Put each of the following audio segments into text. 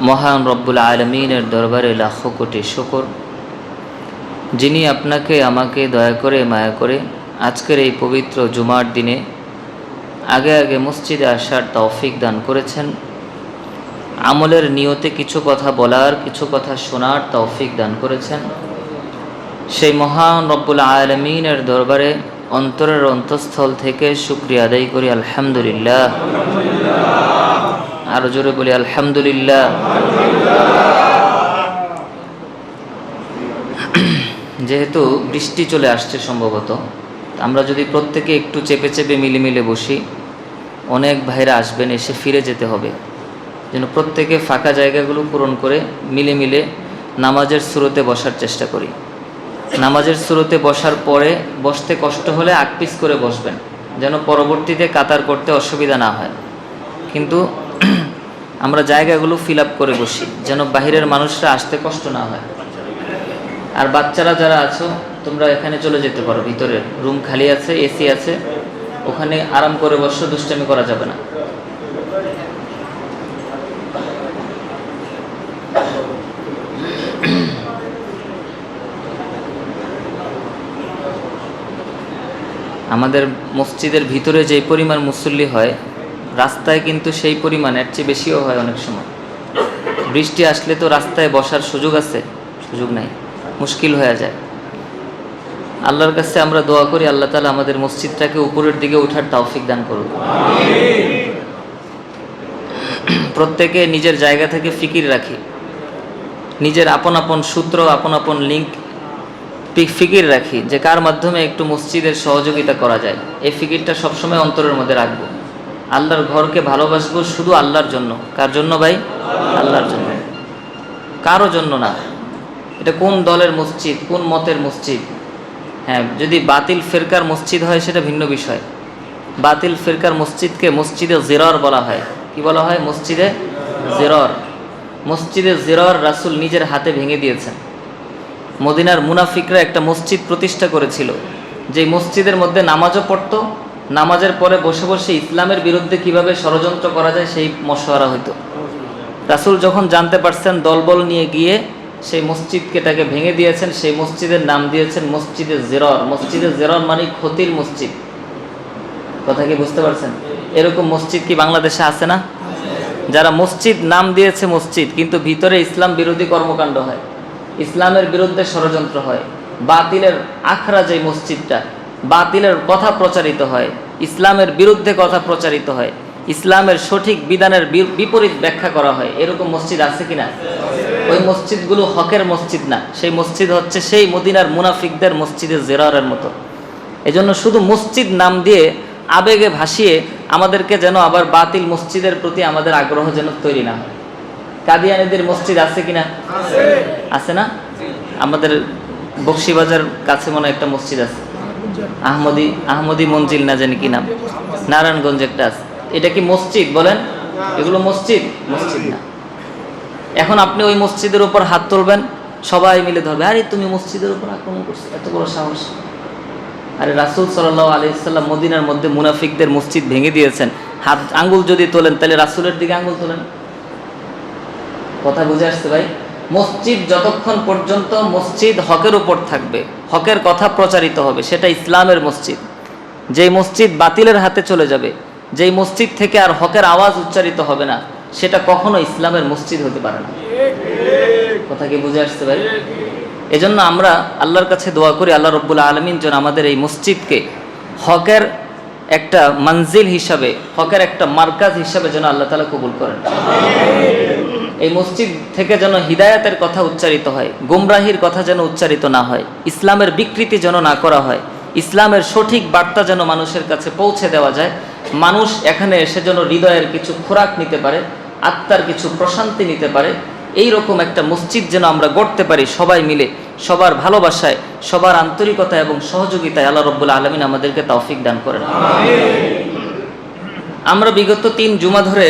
মহান রব্বুল আলমিনের দরবারে লাখো কোটি শুকর, যিনি আপনাকে আমাকে দয়া করে মায়া করে আজকের এই পবিত্র জুমার দিনে আগে আগে মসজিদে আসার তৌফিক দান করেছেন, আমলের নিয়তে কিছু কথা বলার, কিছু কথা শোনার তৌফিক দান করেছেন। সেই মহান রব্বুল আলমিনের দরবারে অন্তরের অন্তঃস্থল থেকে শুকরিয়া আদায় করি আলহামদুলিল্লাহ। আরো জোরে বলি আলহামদুলিল্লাহ। যেহেতু বৃষ্টি চলে আসছে সম্ভবত, আমরা যদি প্রত্যেকে একটু চেপে চেপে মিলে বসি, অনেক ভাইরা আসবেন, এসে ফিরে যেতে হবে, যেন প্রত্যেকে ফাঁকা জায়গাগুলো পূরণ করে মিলে নামাজের সুরতে বসার চেষ্টা করি। নামাজের সুরতে বসার পরে বসতে কষ্ট হলে আকপিস করে বসবেন, যেন পরবর্তীতে কাতার করতে অসুবিধা না হয়। কিন্তু আমরা জায়গাগুলো ফিল আপ করে বসি, যেন বাহিরের মানুষরা আসতে কষ্ট না হয়। আর বাচ্চারা যারা আছো, তোমরা এখানে চলে যেতে পারো, ভিতরে রুম খালি আছে, এসি আছে, ওখানে আরাম করে বসো, দুষ্টামি করা যাবে না। আমাদের মসজিদের ভিতরে যেই পরিমাণ মুসল্লি হয়, রাস্তায় কিন্তু সেই পরিমাণের চেয়ে বেশিও হয় অনেক সময়। বৃষ্টি আসলে তো রাস্তায় বসার সুযোগ আছে? সুযোগ নাই, মুশকিল হয়ে যায়। আল্লাহর কাছে আমরা দোয়া করি, আল্লাহ তাআলা আমাদের মসজিদটাকে উপরের দিকে ওঠার তৌফিক দান করুন। প্রত্যেকে নিজের জায়গা থেকে ফিকির রাখি, নিজের আপন আপন সূত্র, আপন আপন লিঙ্ক ফিকির রাখি, যে কার মাধ্যমে একটু মসজিদের সহযোগিতা করা যায়। এই ফিকিরটা সবসময় অন্তরের মধ্যে রাখবো। আল্লাহর ঘরকে ভালোবাসবো শুধু আল্লাহর জন্য। কার জন্য ভাই? আল্লাহর জন্য, কারো জন্য না। এটা কোন দলের মসজিদ, কোন মতের মসজিদ? হ্যাঁ, যদি বাতিল ফিরকার মসজিদ হয় সেটা ভিন্ন বিষয়। বাতিল ফিরকার মসজিদকে মসজিদে জিরার বলা হয়। কি বলা হয়? মসজিদে জিরার। মসজিদে জিরার রাসূল নিজের হাতে ভেঙে দিয়েছেন। মদিনার মুনাফিকরা একটা মসজিদ প্রতিষ্ঠা করেছিল, যে মসজিদের মধ্যে নামাজও পড়তো, নামাজের পরে বসে বসে ইসলামের বিরুদ্ধে কিভাবে ষড়যন্ত্র করা যায় সেই মশওয়ারা হইতো। রাসূল যখন জানতে পারছেন, দলবল নিয়ে গিয়ে সেই মসজিদকে তাকে ভেঙে দিয়েছেন। সেই মসজিদের নাম দিয়েছেন মসজিদে জিরার। মসজিদে জিরার মানে ক্ষতির মসজিদ। কথা কি বুঝতে পারছেন? এরকম মসজিদ কি বাংলাদেশে আছে না? যারা মসজিদ নাম দিয়েছে মসজিদ, কিন্তু ভিতরে ইসলাম বিরোধী কর্মকাণ্ড হয়, ইসলামের বিরুদ্ধে ষড়যন্ত্র হয়। বাতিলের আখড়া, যে মসজিদটা, বাতিলের কথা প্রচারিত হয়, ইসলামের বিরুদ্ধে কথা প্রচারিত হয়, ইসলামের সঠিক বিধানের বিপরীত ব্যাখ্যা করা হয়। এরকম মসজিদ আছে কিনা? ওই মসজিদগুলো হকের মসজিদ না, সেই মসজিদ হচ্ছে সেই মদিনার মুনাফিকদের মসজিদে জিরারের মতো। এজন্য শুধু মসজিদ নাম দিয়ে আবেগে ভাসিয়ে আমাদেরকে যেন আবার বাতিল মসজিদের প্রতি আমাদের আগ্রহ যেন তৈরি না হয়। কাদিয়ানীদের মসজিদ আছে কিনা? আছে না? আমাদের বকশিবাজার কাছে মনে একটা মসজিদ আছে, আহমদি মঞ্জিল না জানি কি নাম, নারায়ণগঞ্জে একটা আছে। এটা কি মসজিদ বলেন? এগুলো মসজিদ? মসজিদ না। এখন আপনি ওই মসজিদের উপর হাত তুলবেন, সবাই মিলে ধরবে, আরে তুমি মসজিদের উপর আক্রমণ করছো, এত বড় সাহস। আরে রাসূল সাল্লাল্লাহু আলাইহি সাল্লাম মদিনার মধ্যে মুনাফিকদের মসজিদ ভেঙে দিয়েছেন। হাত আঙ্গুল যদি তোলেন, তাহলে রাসূলের দিকে আঙ্গুল তোলেন। কথা বুঝে আসছে ভাই? মসজিদ যতক্ষণ পর্যন্ত মসজিদ হকের উপর থাকবে, হকের কথা প্রচারিত হবে, সেটা ইসলামের মসজিদ। যেই মসজিদ বাতিলের হাতে চলে যাবে, যেই মসজিদ থেকে আর হকের আওয়াজ উচ্চারিত হবে না, সেটা কখনো ইসলামের মসজিদ হতে পারে না। কথা কি বুঝে আসছে ভাই? এজন্য আমরা আল্লাহর কাছে দোয়া করি, আল্লাহ রব্বুল আলামিন যেন আমাদের এই মসজিদকে হকের একটা মঞ্জিল হিসাবে, হকের একটা মার্কাজ হিসাবে যেন আল্লাহ তাআলা কবুল করেন। এই মসজিদ থেকে যেন হিদায়াতের কথা উচ্চারিত হয়, গুমরাহির কথা যেন উচ্চারিত না হয়, ইসলামের বিকৃতি যেন না করা হয়, ইসলামের সঠিক বার্তা যেন মানুষের কাছে পৌঁছে দেওয়া যায়। মানুষ এখানে এসে যেন হৃদয়ের কিছু খোরাক নিতে পারে, আত্মার কিছু প্রশান্তি নিতে পারে। এই রকম একটা মসজিদ যেন আমরা গড়তে পারি সবাই মিলে, সবার ভালোবাসায়, সবার আন্তরিকতা এবং সহযোগিতায়। আল্লাহ রব্বুল আলামিন আমাদেরকে তৌফিক দান করেন। আমরা বিগত 3 জুমা ধরে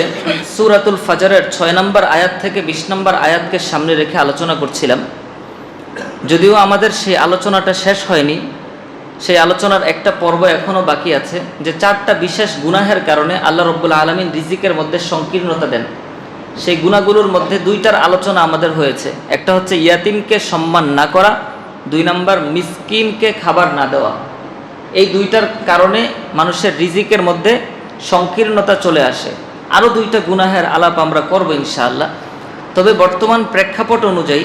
সূরাতুল ফাজরের 6 নম্বর আয়াত থেকে 20 নম্বর আয়াতকে সামনে রেখে আলোচনা করছিলাম। যদিও আমাদের সেই আলোচনাটা শেষ হয়নি, সেই আলোচনার একটা পর্ব এখনও বাকি আছে, যে 4টা বিশেষ গুনাহের কারণে আল্লাহ রব্বুল আলামিন রিজিকের মধ্যে সংকীর্ণতা দেন। সেই গুণাগুলোর মধ্যে দুইটার আলোচনা আমাদের হয়েছে। একটা হচ্ছে ইয়াতিমকে সম্মান না করা, 2 নম্বর মিসকিনকে খাবার না দেওয়া। এই দুইটার কারণে মানুষের রিজিকের মধ্যে সংকীর্ণতা চলে আসে। আরও 2টা গুনাহের আলাপ আমরা করব ইনশাআল্লাহ। তবে বর্তমান প্রেক্ষাপট অনুযায়ী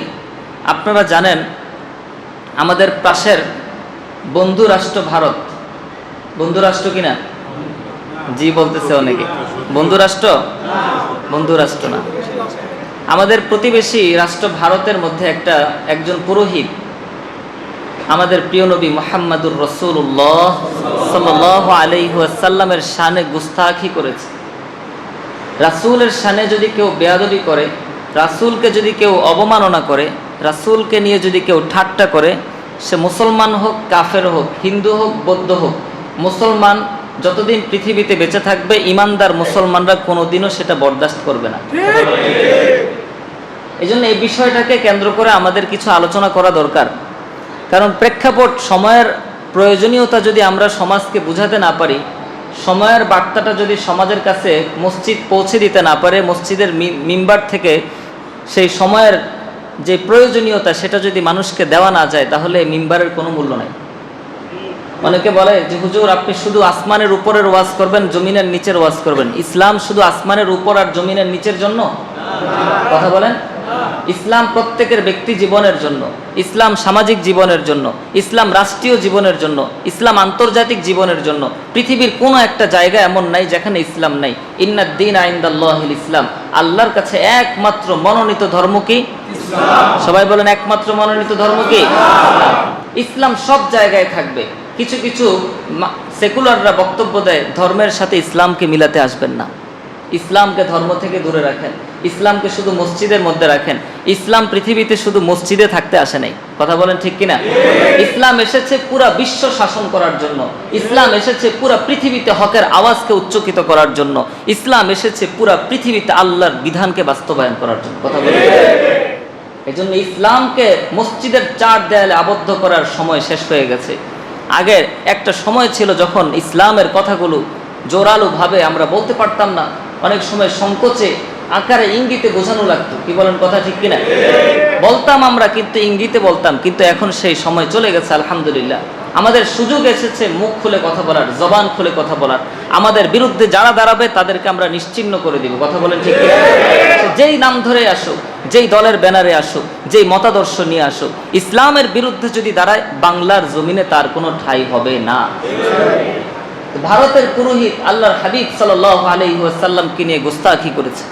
আপনারা জানেন আমাদের পাশের বন্ধু রাষ্ট্র ভারত, বন্ধু রাষ্ট্র কিনা? জি বলতেছে অনেকে। বন্ধু রাষ্ট্র? বন্ধু রাষ্ট্র না, আমাদের প্রতিবেশী রাষ্ট্র ভারতের মধ্যে একজন পুরোহিত আমাদের প্রিয় নবী মুহাম্মদুর রাসূলুল্লাহ সাল্লাল্লাহু আলাইহি ওয়াসাল্লামের শানে গুস্তাখি করেছে। রাসূলের শানে যদি কেউ বেয়াদবি করে, রাসূলকে যদি কেউ অবমাননা করে, রাসূলকে নিয়ে যদি কেউ ঠাট্টা করে, সে মুসলমান হোক, কাফের হোক, হিন্দু হোক, বৌদ্ধ হোক, মুসলমান যতদিন পৃথিবীতে বেঁচে থাকবে ইমানদার মুসলমানরা কোনোদিনও সেটা বরদাস্ত করবে না। এই জন্য এই বিষয়টাকে কেন্দ্র করে আমাদের কিছু আলোচনা করা দরকার। কারণ প্রেক্ষাপট, সময়ের প্রয়োজনীয়তা যদি আমরা সমাজকে বুঝাতে না পারি, সময়ের বার্তাটা যদি সমাজের কাছে মসজিদ পৌঁছে দিতে না পারে, মসজিদের মিম্বার থেকে সেই সময়ের যে প্রয়োজনীয়তা সেটা যদি মানুষকে দেওয়া না যায়, তাহলে মিম্বারের কোনো মূল্য নাই। অনেকে বলে যে হুজুর আপনি শুধু আসমানের উপরের ওয়াজ করবেন, জমিনের নিচের ওয়াজ করবেন। ইসলাম শুধু আসমানের উপর আর জমিনের নিচের জন্য? কথা বলেন। ইসলাম প্রত্যেকের ব্যক্তি জীবনের জন্য, ইসলাম সামাজিক জীবনের জন্য, ইসলাম রাষ্ট্রীয় জীবনের জন্য, ইসলাম আন্তর্জাতিক জীবনের জন্য। পৃথিবীর কোনো একটা জায়গা এমন নাই যেখানে ইসলাম নাই। ইন্নাদ দীন ইনদাল্লাহিল ইসলাম। আল্লাহর কাছে একমাত্র মনোনীত ধর্ম কি? সবাই বলেন একমাত্র মনোনীত ধর্ম কি? ইসলাম সব জায়গায় থাকবে। কিছু কিছু সেকুলাররা বক্তব্য দেয় ধর্মের সাথে ইসলামকে মিলাতে আসবেন না, ইসলামকে ধর্ম থেকে দূরে রাখেন, ইসলামকে শুধু মসজিদের মধ্যে রাখেন। ইসলাম পৃথিবীতে শুধু মসজিদে থাকতে আসে নাই। কথা বলেন ঠিক কিনা? ইসলাম এসেছে পুরা বিশ্ব শাসন করার জন্য। ইসলাম এসেছে পুরা পৃথিবীতে হকের আওয়াজকে উচ্চকিত করার জন্য। ইসলাম এসেছে পুরা পৃথিবীতে আল্লাহর বিধানকে বাস্তবায়ন করার জন্য। কথা বলেন। এই জন্য ইসলামকে মসজিদের 4 দেয়ালে আবদ্ধ করার সময় শেষ হয়ে গেছে। আগের একটা সময় ছিল যখন ইসলামের কথাগুলো জোরালো ভাবে আমরা বলতে পারতাম না, অনেক সময় সংকোচে আকারে ইঙ্গিতে বোঝানো লাগতো। কি বলেন, কথা ঠিক কিনা? বলতাম আমরা, কিন্তু ইঙ্গিতে বলতাম। কিন্তু এখন সেই সময় চলে গেছে আলহামদুলিল্লাহ। আমাদের সুযোগ এসেছে মুখ খুলে কথা বলার, জবান খুলে কথা বলার। আমাদের বিরুদ্ধে যারা দাঁড়াবে তাদেরকে আমরা নিশ্চিহ্ন করে দিব। কথা বলেন ঠিক কিনা? যেই নাম ধরে আসুক, যেই দলের ব্যানারে আসুক, যেই মতাদর্শ নিয়ে আসুক, ইসলামের বিরুদ্ধে যদি দাঁড়ায় বাংলার জমিনে তার কোনো ঠাঁই হবে না। ভারতের পুরোহিত আল্লাহর হাবিব সাল্লাল্লাহু আলাইহি ওয়াসাল্লামকে নিয়ে গোস্তাখি করেছে।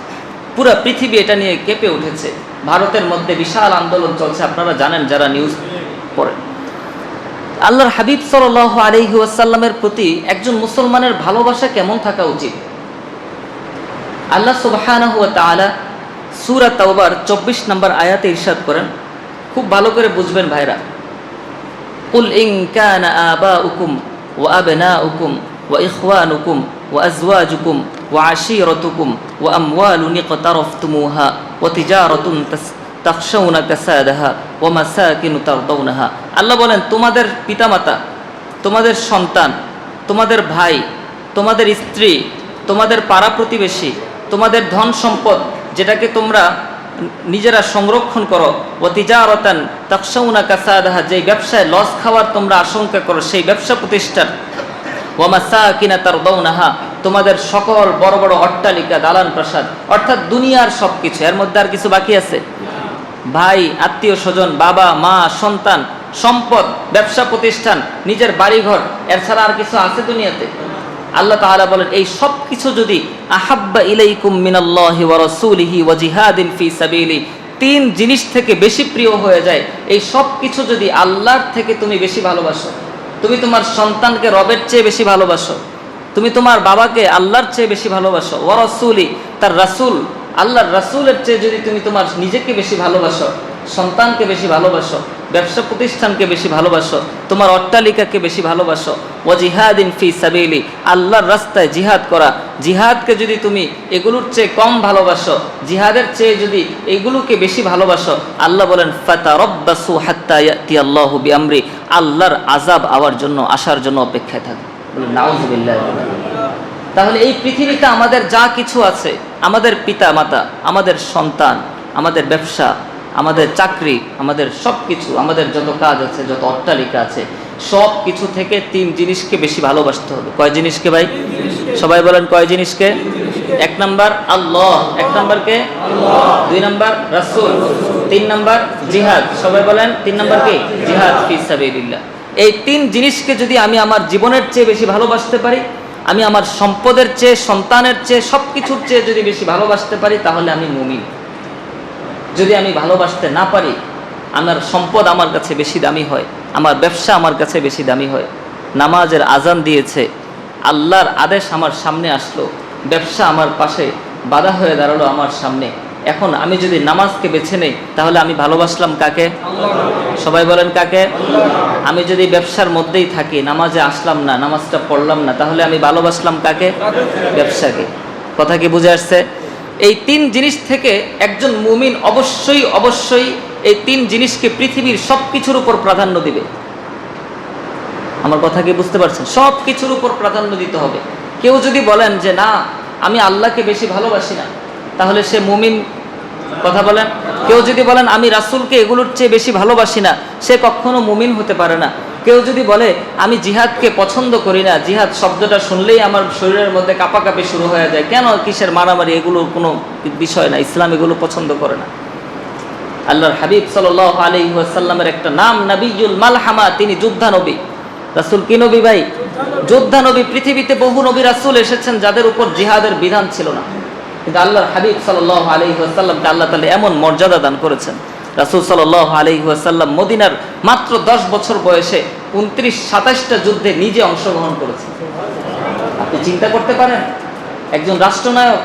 পুরা পৃথিবী এটা নিয়ে কেঁপে উঠেছে। ভারতের মধ্যে বিশাল আন্দোলন চলছে, আপনারা জানেন যারা নিউজ পড়েন। আল্লাহর হাবিব সাল্লাল্লাহু আলাইহি ওয়াসাল্লামের প্রতি একজন মুসলমানের ভালোবাসা কেমন থাকা উচিত? আল্লাহ সুবহানাহু ওয়া তাআলা সূরা তাওবার 24 নম্বর আয়াতে ইরশাদ করেন, খুব ভালো করে বুঝবেন ভাইরা। কুল ইন কানা আবাউকুম ওয়া আবনাউকুম ওয়া ইখওয়ানুকুম ওয়া আজওয়াজুকুম ওয়া আশীরাতুকুম ওয়া আমওয়ালুন ইকতারাফতুমুহা ওয়া তিজারাতুন তাখশাউনা কাসাদাহা ওয়া মাসাকিন তারদাউনাহা। আল্লাহ বলেন, তোমাদের পিতামাতা, তোমাদের সন্তান, তোমাদের ভাই, তোমাদের স্ত্রী, তোমাদের পাড়া প্রতিবেশী, তোমাদের ধন সম্পদ যেটাকে তোমরা নিজেরা সংরক্ষণ করো, ওয়া তিজারাতান তাখশাউনা কাসাদাহা, যেই ব্যবসায় লস খাওয়ার তোমরা আশঙ্কা করো সেই ব্যবসা প্রতিষ্ঠান, ওয়া মাসাকিন তারদাউনাহা, তোমাদের সকল বড় বড় অট্টালিকা, দালান প্রাসাদ, অর্থাৎ দুনিয়ার সবকিছু। এর মধ্যে আর কিছু বাকি আছে? ভাই, আত্মীয় স্বজন, বাবা মা, সন্তান, সম্পদ, ব্যবসা প্রতিষ্ঠান, নিজের বাড়িঘর, এর ছাড়া আর কিছু আছে দুনিয়াতে? আল্লাহ তাআলা বলেন, এই সব কিছু যদি আহাব্বা ইলাইকুম মিনাল্লাহি ওয়া রাসূলিহি ওয়া জিহাদিন ফি সাবিলি, 3 জিনিস থেকে বেশি প্রিয় হয়ে যায়, এই সব কিছু যদি আল্লাহর থেকে তুমি বেশি ভালোবাসো, তুমি তোমার সন্তানকে রবের চেয়ে বেশি ভালোবাসো, তুমি তোমার বাবাকে আল্লাহর চেয়ে বেশি ভালোবাসো, ওয়া রাসূলি, তার রাসূল, আল্লাহর রাসূলের চেয়ে যদি তুমি তোমার নিজেকে বেশি ভালোবাসো, সন্তানকে বেশি ভালোবাসো, ব্যবসা প্রতিষ্ঠানকে বেশি ভালোবাসো, তোমার অট্টালিকাকে বেশি ভালোবাসো, ওয়া জিহাদিন ফি সাবিলি, আল্লাহর রাস্তায় জিহাদ করা, জিহাদকে যদি তুমি এগুলোর চেয়ে কম ভালোবাসো, জিহাদের চেয়ে যদি এগুলোকে বেশি ভালোবাসো, আল্লাহ বলেন ফাতারাব্বাসু হাত্তা ইয়াতিয়াল্লাহু বিআমরি, আল্লাহর আযাব আসার জন্য অপেক্ষায় থাকো। বলেন নাউযুবিল্লাহ। তাহলে এই পৃথিবীতে আমাদের যা কিছু আছে, আমাদের পিতা মাতা, আমাদের সন্তান, আমাদের ব্যবসা, আমাদের চাকরি, আমাদের সব কিছু, আমাদের যত কাজ আছে, যত অট্টালিকা আছে, সব কিছু থেকে 3 জিনিসকে বেশি ভালোবাসতে হবে। কয় জিনিসকে ভাই? সবাই বলেন কয় জিনিসকে? 1 নাম্বার আল্লাহ, 1 নাম্বারকে আল্লাহ, 2 নাম্বার রাসূল, 3 নাম্বার জিহাদ। সবাই বলেন 3 নাম্বার কি? জিহাদ ফি সাবিলিল্লাহ। এই 3 জিনিসকে যদি আমি আমার জীবনের চেয়ে বেশি ভালোবাসতে পারি, আমি আমার সম্পদের চেয়ে, সন্তানের চেয়ে, সব কিছুর চেয়ে যদি বেশি ভালোবাসতে পারি, তাহলে আমি মুমিন। যদি আমি ভালোবাসতে না পারি, আমার সম্পদ আমার কাছে বেশি দামি হয়, আমার ব্যবসা আমার কাছে বেশি দামি হয়, নামাজের আজান দিয়েছে, আল্লাহর আদেশ আমার সামনে আসলো, ব্যবসা আমার পাশে বাধা হয়ে দাঁড়ালো আমার সামনে, এখন আমি যদি নামাজকে বেছে নেই, তাহলে আমি ভালোবাসলাম কাকে? সবাই বলেন কাকে? আমি যদি ব্যবসার মধ্যেই থাকি, নামাজে আসলাম না, নামাজটা পড়লাম না, তাহলে আমি ভালোবাসলাম কাকে? ব্যবসাকে। কথা কি বুঝে আসছে? এই 3 জিনিস থেকে একজন মুমিন অবশ্যই অবশ্যই এই 3 জিনিসকে পৃথিবীর সব কিছুর উপর প্রাধান্য দিবে। আমার কথা কি বুঝতে পারছেন? সব কিছুর উপর প্রাধান্য দিতে হবে। কেউ যদি বলেন যে না, আমি আল্লাহকে বেশি ভালোবাসি না, তাহলে সে মুমিন। কথা বলেন। কেউ যদি বলেন আমি রাসূলকে এগুলোর চেয়ে বেশি ভালোবাসি না, সে কখনো মুমিন হতে পারে না। কেউ যদি বলে আমি জিহাদকে পছন্দ করি না, জিহাদ শব্দটা শুনলেই আমার শরীরের মধ্যে কাঁপাকাঁপি শুরু হয়ে যায়, কেন, কিসের মারামারি, এগুলো কোনো বিষয় না, ইসলাম এগুলো পছন্দ করে না। আল্লাহর হাবিব সাল্লাল্লাহু আলাইহি ওয়াসাল্লামের একটা নাম নবিয়ুল মালহামা, তিনি যোদ্ধা নবী। রাসূল কি নবী ভাই? যোদ্ধা নবী। পৃথিবীতে বহু নবী রাসূল এসেছেন যাদের উপর জিহাদের বিধান ছিল না, কিন্তু আল্লাহর হাবিব সাল্লাল্লাহু আলাইহি ওয়াসাল্লামকে আল্লাহ তাআলা এমন মর্যাদা দান করেছেন। রাসূল সাল্লাল্লাহু আলাইহি ওয়াসাল্লাম মদিনার মাত্র 10 বছর বয়সে 29-27টা যুদ্ধে নিজে অংশগ্রহণ করেছেন। আপনি চিন্তা করতে পারেন, একজন রাষ্ট্রনায়ক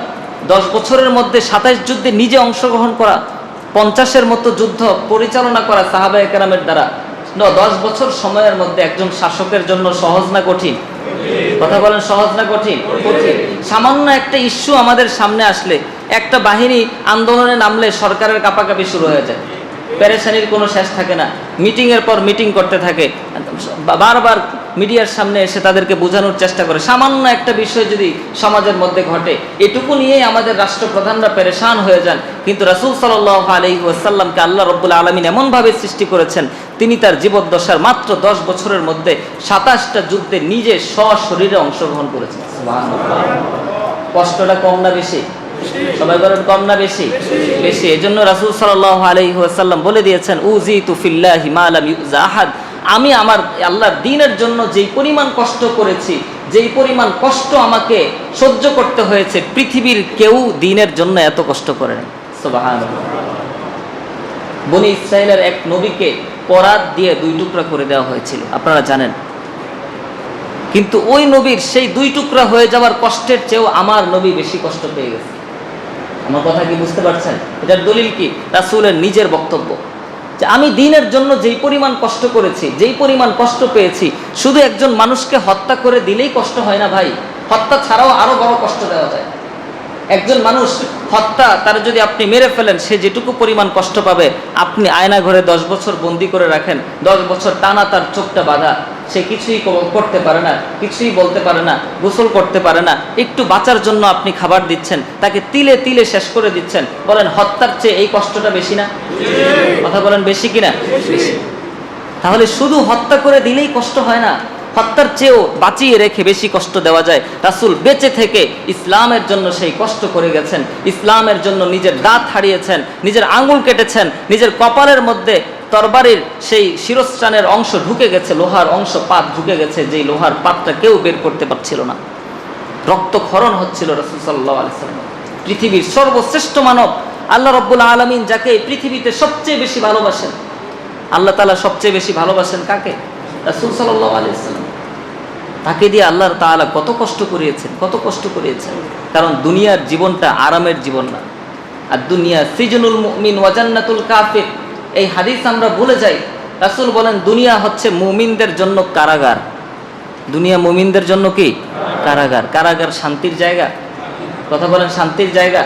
10 বছরের মধ্যে 27 যুদ্ধে নিজে অংশগ্রহণ করা, 50-এর মতো যুদ্ধ পরিচালনা করা সাহাবায়ে কেরামের দ্বারা, 10 বছর সময়ের মধ্যে একজন শাসকের জন্য সহজ না কঠিন? কথা বলেন, সহজ না কঠিন? কঠিন। সামান্য একটা ইস্যু আমাদের সামনে আসলে, একটা বাহিনী আন্দোলনে নামলে সরকারের কাঁপাকাঁপি শুরু হয়ে যায়, পেরেশানির কোনো শেষ থাকে না, মিটিংয়ের পর মিটিং করতে থাকে, বারবার মিডিয়ার সামনে এসে তাদেরকে বোঝানোর চেষ্টা করে। সামান্য একটা বিষয় যদি সমাজের মধ্যে ঘটে, এটুকু নিয়েই আমাদের রাষ্ট্রপ্রধানরা পেরেশান হয়ে যান। কিন্তু রাসূল সাল্লাল্লাহু আলাইহি ওয়াসাল্লামকে আল্লাহ রাব্বুল আলামিন এমনভাবে সৃষ্টি করেছেন, তিনি তার জীবদ্দশার মাত্র 10 বছরের মধ্যে 27টা যুদ্ধে নিজে সশরীরে অংশগ্রহণ করেছেন। সুবহানাল্লাহ। কষ্টটা কম না বেশি? সবাই বলেন কম না বেশি? বেশি। এজন্য রাসূল সাল্লাল্লাহু আলাইহি ওয়াসাল্লাম বলে দিয়েছেন, উযিতু ফিল্লাহি মা লাম ইউযা আহাদ, আমি আমার আল্লাহর দ্বীনের জন্য যেই পরিমাণ কষ্ট করেছি, যেই পরিমাণ কষ্ট আমাকে সহ্য করতে হয়েছে, পৃথিবীর কেউ দ্বীনের জন্য এত কষ্ট করে না। সুবহানাল্লাহ। বনি ইসরাইলের এক নবীকে করাত দিয়ে 2 টুকরা করে দেওয়া হয়েছিল, আপনারা জানেন। কিন্তু ওই নবীর সেই 2 টুকরা হয়ে যাওয়ার কষ্টের চেয়েও আমার নবী বেশি কষ্ট পেয়ে গেছে। আমার কথা কি বুঝতে পারছেন? এটার দলিল কি? রাসূলের নিজের বক্তব্য, যে আমি দ্বীনের জন্য যেই পরিমাণ কষ্ট করেছি, যেই পরিমাণ কষ্ট পেয়েছি, শুধু একজন মানুষকে হত্যা করে দিলেই কষ্ট হয় না ভাই, হত্যা ছাড়াও আরো বড় কষ্ট দেওয়া যায়। একজন মানুষ হত্যা, তার যদি আপনি মেরে ফেলেন, সে যেটুকু পরিমাণ কষ্ট পাবে, আপনি আয়না ঘরে 10 বছর বন্দি করে রাখেন, 10 বছর টানা তার চোখটা বাঁধা, সে কিছুই করতে পারে না, কিছুই বলতে পারে না, গোসল করতে পারে না, একটু বাঁচার জন্য আপনি খাবার দিচ্ছেন, তাকে তিলে তিলে শেষ করে দিচ্ছেন, বলেন হত্যার চেয়ে এই কষ্টটা বেশি না? কথা বলেন বেশি কিনা? বেশি। তাহলে শুধু হত্যা করে দিলেই কষ্ট হয় না, হত্যার চেয়েও বাঁচিয়ে রেখে বেশি কষ্ট দেওয়া যায়। রাসূল বেঁচে থেকে ইসলামের জন্য সেই কষ্ট করে গেছেন, ইসলামের জন্য নিজের দাঁত হারিয়েছেন, নিজের আঙুল কেটেছেন, নিজের কপালের মধ্যে তরবারির সেই শিরস্ত্রাণের অংশ ঢুকে গেছে, লোহার অংশ পাত ঢুকে গেছে, যেই লোহার পাতটা কেউ বের করতে পারছিল না, রক্তক্ষরণ হচ্ছিল রাসূল সাল্লাল্লাহু আলাইহি ওয়াসাল্লাম। পৃথিবীর সর্বশ্রেষ্ঠ মানব আল্লাহ রাব্বুল আলামিন, যাকে এই পৃথিবীতে সবচেয়ে বেশি ভালোবাসেন, আল্লাহ তাআলা সবচেয়ে বেশি ভালোবাসেন কাকে? রাসূল সাল্লাল্লাহু আলাইহি ওয়াসাল্লাম। তাকে দিয়ে আল্লাহ তাআলা কত কষ্ট করিয়েছেন, কত কষ্ট করিয়েছেন। কারণ দুনিয়ার জীবনটা আরামের জীবন না। আর দুনিয়া সিজনুল মুমিন ওয়া জান্নাতুল কাফির, এই হাদিস আমরা ভুলে যাই। রাসূল বলেন দুনিয়া হচ্ছে মুমিনদের জন্য কারাগার। দুনিয়া মুমিনদের জন্য কি? কারাগার। কারাগার শান্তির জায়গা? কথা বলেন শান্তির জায়গা?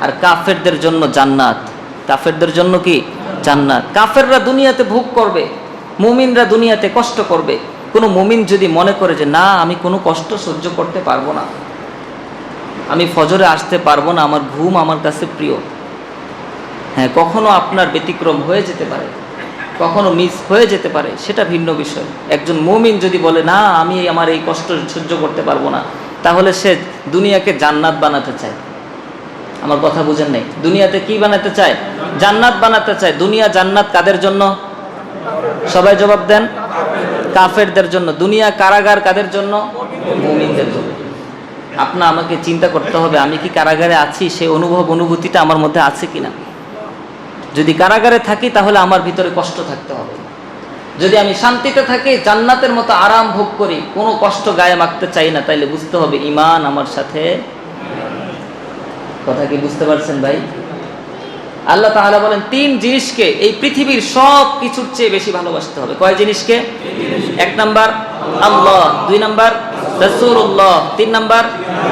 আর কাফেরদের জন্য জান্নাত। কাফেরদের জন্য কি? জান্নাত। কাফেররা দুনিয়াতে ভোগ করবে, মুমিনরা দুনিয়াতে কষ্ট করবে। কোনো মুমিন যদি মনে করে যে না, আমি কোনো কষ্ট সহ্য করতে পারবো না, আমি ফজরে আসতে পারবো না, আমার ঘুম আমার কাছে প্রিয়। হ্যাঁ, কখনো আপনার ব্যতিক্রম হয়ে যেতে পারে, কখনো মিস হয়ে যেতে পারে, সেটা ভিন্ন বিষয়। একজন মুমিন যদি বলে না আমি আমার এই কষ্ট সহ্য করতে পারবো না, তাহলে সে দুনিয়াকে জান্নাত বানাতে চায়। আমার কথা বুঝেন নাই? দুনিয়াতে কি বানাতে চায়? জান্নাত বানাতে চায়। দুনিয়া জান্নাত কাদের জন্য? সবাই জবাব দেন। কাফেরদের জন্য। দুনিয়া কারাগার কাদের জন্য? মুমিনদের জন্য। আপনা আমাকে চিন্তা করতে হবে, আমি কি কারাগারে আছি? সেই অনুভূতিটা আমার মধ্যে আছে কিনা। যদি কারাগারে থাকি তাহলে আমার ভিতরে কষ্ট থাকতে হবে। যদি আমি শান্তিতে থাকি, জান্নাতের মতো আরাম ভোগ করি, কোনো কষ্ট গায়ে মাখতে চাই না, তাইলে বুঝতে হবে ঈমান আমার সাথে। কথা কি বুঝতে পারছেন ভাই? আল্লাহ তাআলা বলেন 3 জিনিসকে এই পৃথিবীর সব কিছুর চেয়ে বেশি ভালোবাসতে হবে। কয় জিনিসকে? 1 নাম্বার আল্লাহ, 2 নাম্বার রাসূলুল্লাহ, 3 নাম্বার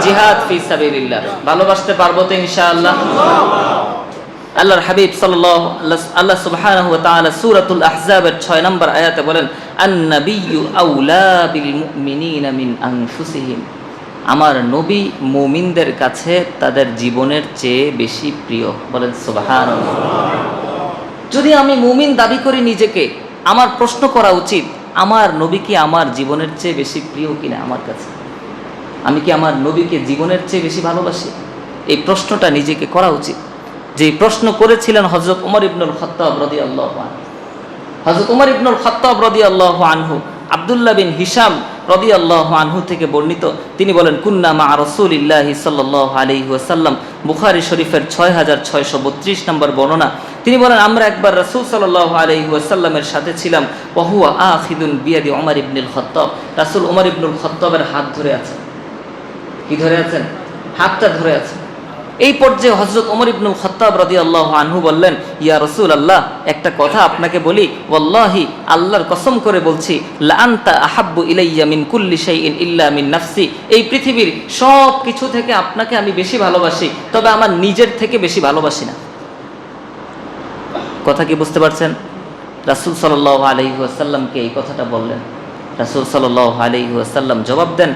জিহাদ ফি সাবিলিল্লাহ। ভালোবাসতে পারবো তো ইনশাআল্লাহ? আল্লাহর হাবিব আল্লাহ সুবহানাহু ওয়া তাআলা সূরাতুল আহজাবের 6 নম্বর আয়াতে বলেন আন-নাবিয়্যু আউলা বিল মুমিনিনা মিন আনফুসিহিম। আমার নবী মুমিনদের কাছে তাদের জীবনের চেয়ে বেশি প্রিয়। বলেন সুবহানাল্লাহ। যদি আমি মুমিন দাবি করি নিজেকে, আমার প্রশ্ন করা উচিত আমার নবী কি আমার জীবনের চেয়ে বেশি প্রিয় কিনা আমার কাছে? আমি কি আমার নবীকে জীবনের চেয়ে বেশি ভালোবাসি? এই প্রশ্নটা নিজেকে করা উচিত। যে প্রশ্ন করেছিলেন হযরত ওমর ইবনুল খাত্তাব রাদিয়াল্লাহু আনহু। হযরত ওমর ইবনুল খাত্তাব রাদিয়াল্লাহু আনহু আব্দুল্লাহ বিন হিশাম রাদিয়াল্লাহু আনহু থেকে বর্ণিত, তিনি বলেন কুন্না মা রাসূলিল্লাহি সাল্লাল্লাহু আলাইহি ওয়াসাল্লাম, বুখারী শরীফের 6632 নম্বর বর্ণনা। তিনি বলেন আমরা একবার রাসূল সাল্লাল্লাহু আলাইহি ওয়াসাল্লামের সাথে ছিলাম, ওয়া হুয়া আখিদুন বিয়াদি ওমর ইবনুল খাত্তাব। রাসূল ওমর ইবনুল খাত্তাবের হাত ধরে আছেন। কি ধরে আছেন? হাতটা ধরে আছেন। এই পর্যায়ে হযরত ওমর ইবনুল খাত্তাব রাদিয়াল্লাহু আনহু বললেন, ইয়া রাসূলুল্লাহ, একটা কথা আপনাকে বলি, ওয়াল্লাহি, আল্লাহর কসম করে বলছি, লা আনতা আহাব্বু ইলাইয়া মিন কুল্লি শাইইন ইল্লা মিন নাফসি। এই পৃথিবীর সব কিছু থেকে আপনাকে আমি বেশি ভালোবাসি, তবে আমার নিজের থেকে বেশি ভালোবাসি না। কথা কি বুঝতে পারছেন? রাসূল সাল্লাল্লাহু আলাইহি ওয়াসাল্লামকে এই কথাটা বললেন। রাসূল সাল্লাল্লাহু আলাইহি ওয়াসাল্লাম জবাব দেন,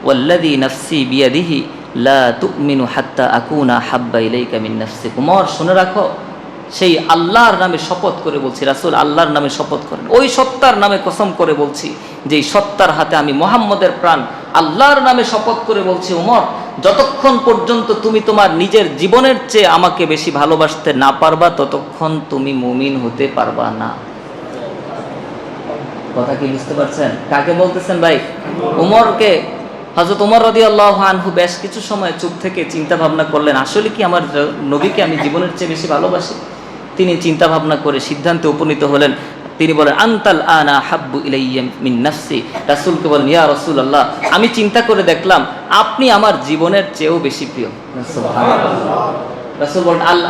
ওয়াল্লাযী নাফসি বিয়াদিহি লা তুমিনু হাত্তা আকুনা হাব্বা ইলাইকা মিন নাফসিক। ওমর, শুনে রাখো, সেই আল্লাহর নামে শপথ করে বলছি, রাসূল আল্লাহর নামে শপথ করেন, ওই সত্তার নামে কসম করে বলছি, যে সত্তার হাতে আমি মুহাম্মদের প্রাণ, আল্লাহর নামে শপথ করে বলছি, ওমর, যতক্ষণ পর্যন্ত তুমি তোমার নিজের জীবনের চেয়ে আমাকে বেশি ভালোবাসতে না পারবা, ততক্ষণ তুমি মুমিন হতে পারবা না। কথা কি বুঝতে পারছেন? কাকে বলতেছেন ভাই? ওমরকে। হযরত ওমর রাদিয়াল্লাহু আনহু বেশ কিছু সময় চুপ থেকে চিন্তা ভাবনা করলেন, আসলে কি আমার নবীকে আমি জীবনের চেয়ে বেশি ভালোবাসি? তিনি চিন্তা ভাবনা করে সিদ্ধান্তে উপনীত হলেন। তিনি বলেন, আনতাল আনা হাব্বু ইলাইয়া মিন নাফসি। রাসূলকে বলেন, ইয়া রাসূলুল্লাহ, আমি চিন্তা করে দেখলাম আপনি আমার জীবনের চেয়েও বেশি প্রিয়। সুবহানাল্লাহ। রাসূল বলেন, আল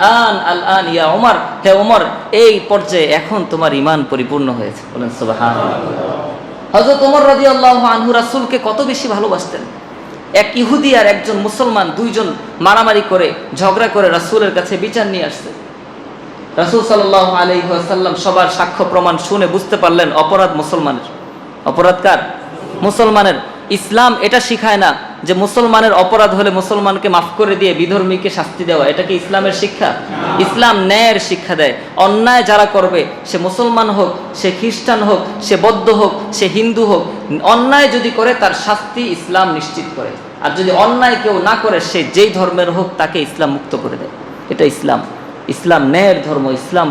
আন ইয়া ওমর, হে ওমর, এই পর্যায়ে এখন তোমার ঈমান পরিপূর্ণ হয়েছে। বলেন সুবহানাল্লাহ। হযরত ওমর রাদিয়াল্লাহু আনহু রাসূলকে কত বেশি ভালোবাসতেন। এক ইহুদি আর একজন মুসলমান, দুইজন মারামারি করে ঝগড়া করে রাসূলের কাছে বিচার নিয়ে আসছে। রাসূল সাল্লাল্লাহু আলাইহি ওয়াসাল্লাম সবার সাক্ষ্য প্রমাণ শুনে বুঝতে পারলেন অপরাধ মুসলমানের। অপরাধ কার? মুসলমানের। ইসলাম এটা শিখায় না যে মুসলমানের অপরাধ হলে মুসলমানকে মাফ করে দিয়ে বিধর্মীকে শাস্তি দেওয়া। এটা কি ইসলামের শিক্ষা? ইসলাম ন্যায়ের শিক্ষা দেয়। অন্যায় যারা করবে, সে মুসলমান হোক, সে খ্রিস্টান হোক, সে বৌদ্ধ হোক, সে হিন্দু হোক, অন্যায় যদি করে তার শাস্তি ইসলাম নিশ্চিত করে। আর যদি অন্যায় কেউ না করে, সে যেই ধর্মের হোক তাকে ইসলাম মুক্ত করে দেয়। এটা ইসলাম। ইসলাম ন্যায়ের ধর্ম। ইসলাম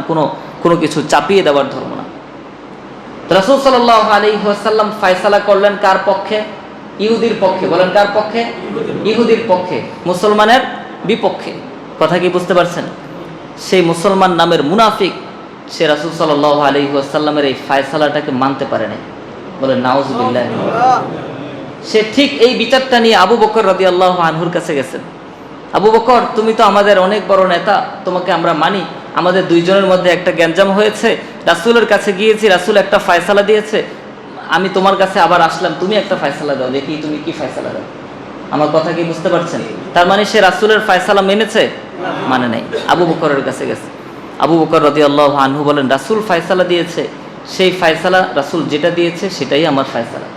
কোনো কিছু চাপিয়ে দেওয়ার ধর্ম না। রাসূল সাল্লাল্লাহু আলাইহি ওয়াসাল্লাম ফয়সালা করলেন কার পক্ষে? ইহুদির পক্ষে। বলেন কার পক্ষে? ইহুদির পক্ষে, মুসলমানের বিপক্ষে। কথা কি বুঝতে পারছেন? সেই মুসলমান নামের মুনাফিক, সে রাসূল সাল্লাল্লাহু আলাইহি ওয়াসাল্লামের এই ফয়সালাটাকে মানতে পারে নাই। বলেন নাউযুবিল্লাহ। সে ঠিক এই বিচারটা নিয়ে আবু বকর রাদিয়াল্লাহু আনহুর কাছে গেছেন। আবু বকর, তুমি তো আমাদের অনেক বড় নেতা, তোমাকে আমরা মানি, আমাদের দুইজনের মধ্যে একটা গ্যাঞ্জাম হয়েছে, রাসূলের কাছে গিয়েছি, রাসূল একটা ফয়সালা দিয়েছে, আমি তোমার কাছে আবার আসলাম, তুমি একটা ফয়সালা দাও, দেখি তুমি কি ফয়সালা দাও। আমার কথা কি বুঝতে পারছেন? তার মানে সে রাসূলের ফয়সালা মেনেছে? মানে নাই। আবু বকরের কাছে গেছে। আবু বকর রাদিয়াল্লাহু আনহু বলেন, রাসূল ফয়সালা দিয়েছে, সেই ফয়সালা রাসূল যেটা দিয়েছে সেটাই আমার ফয়সালা।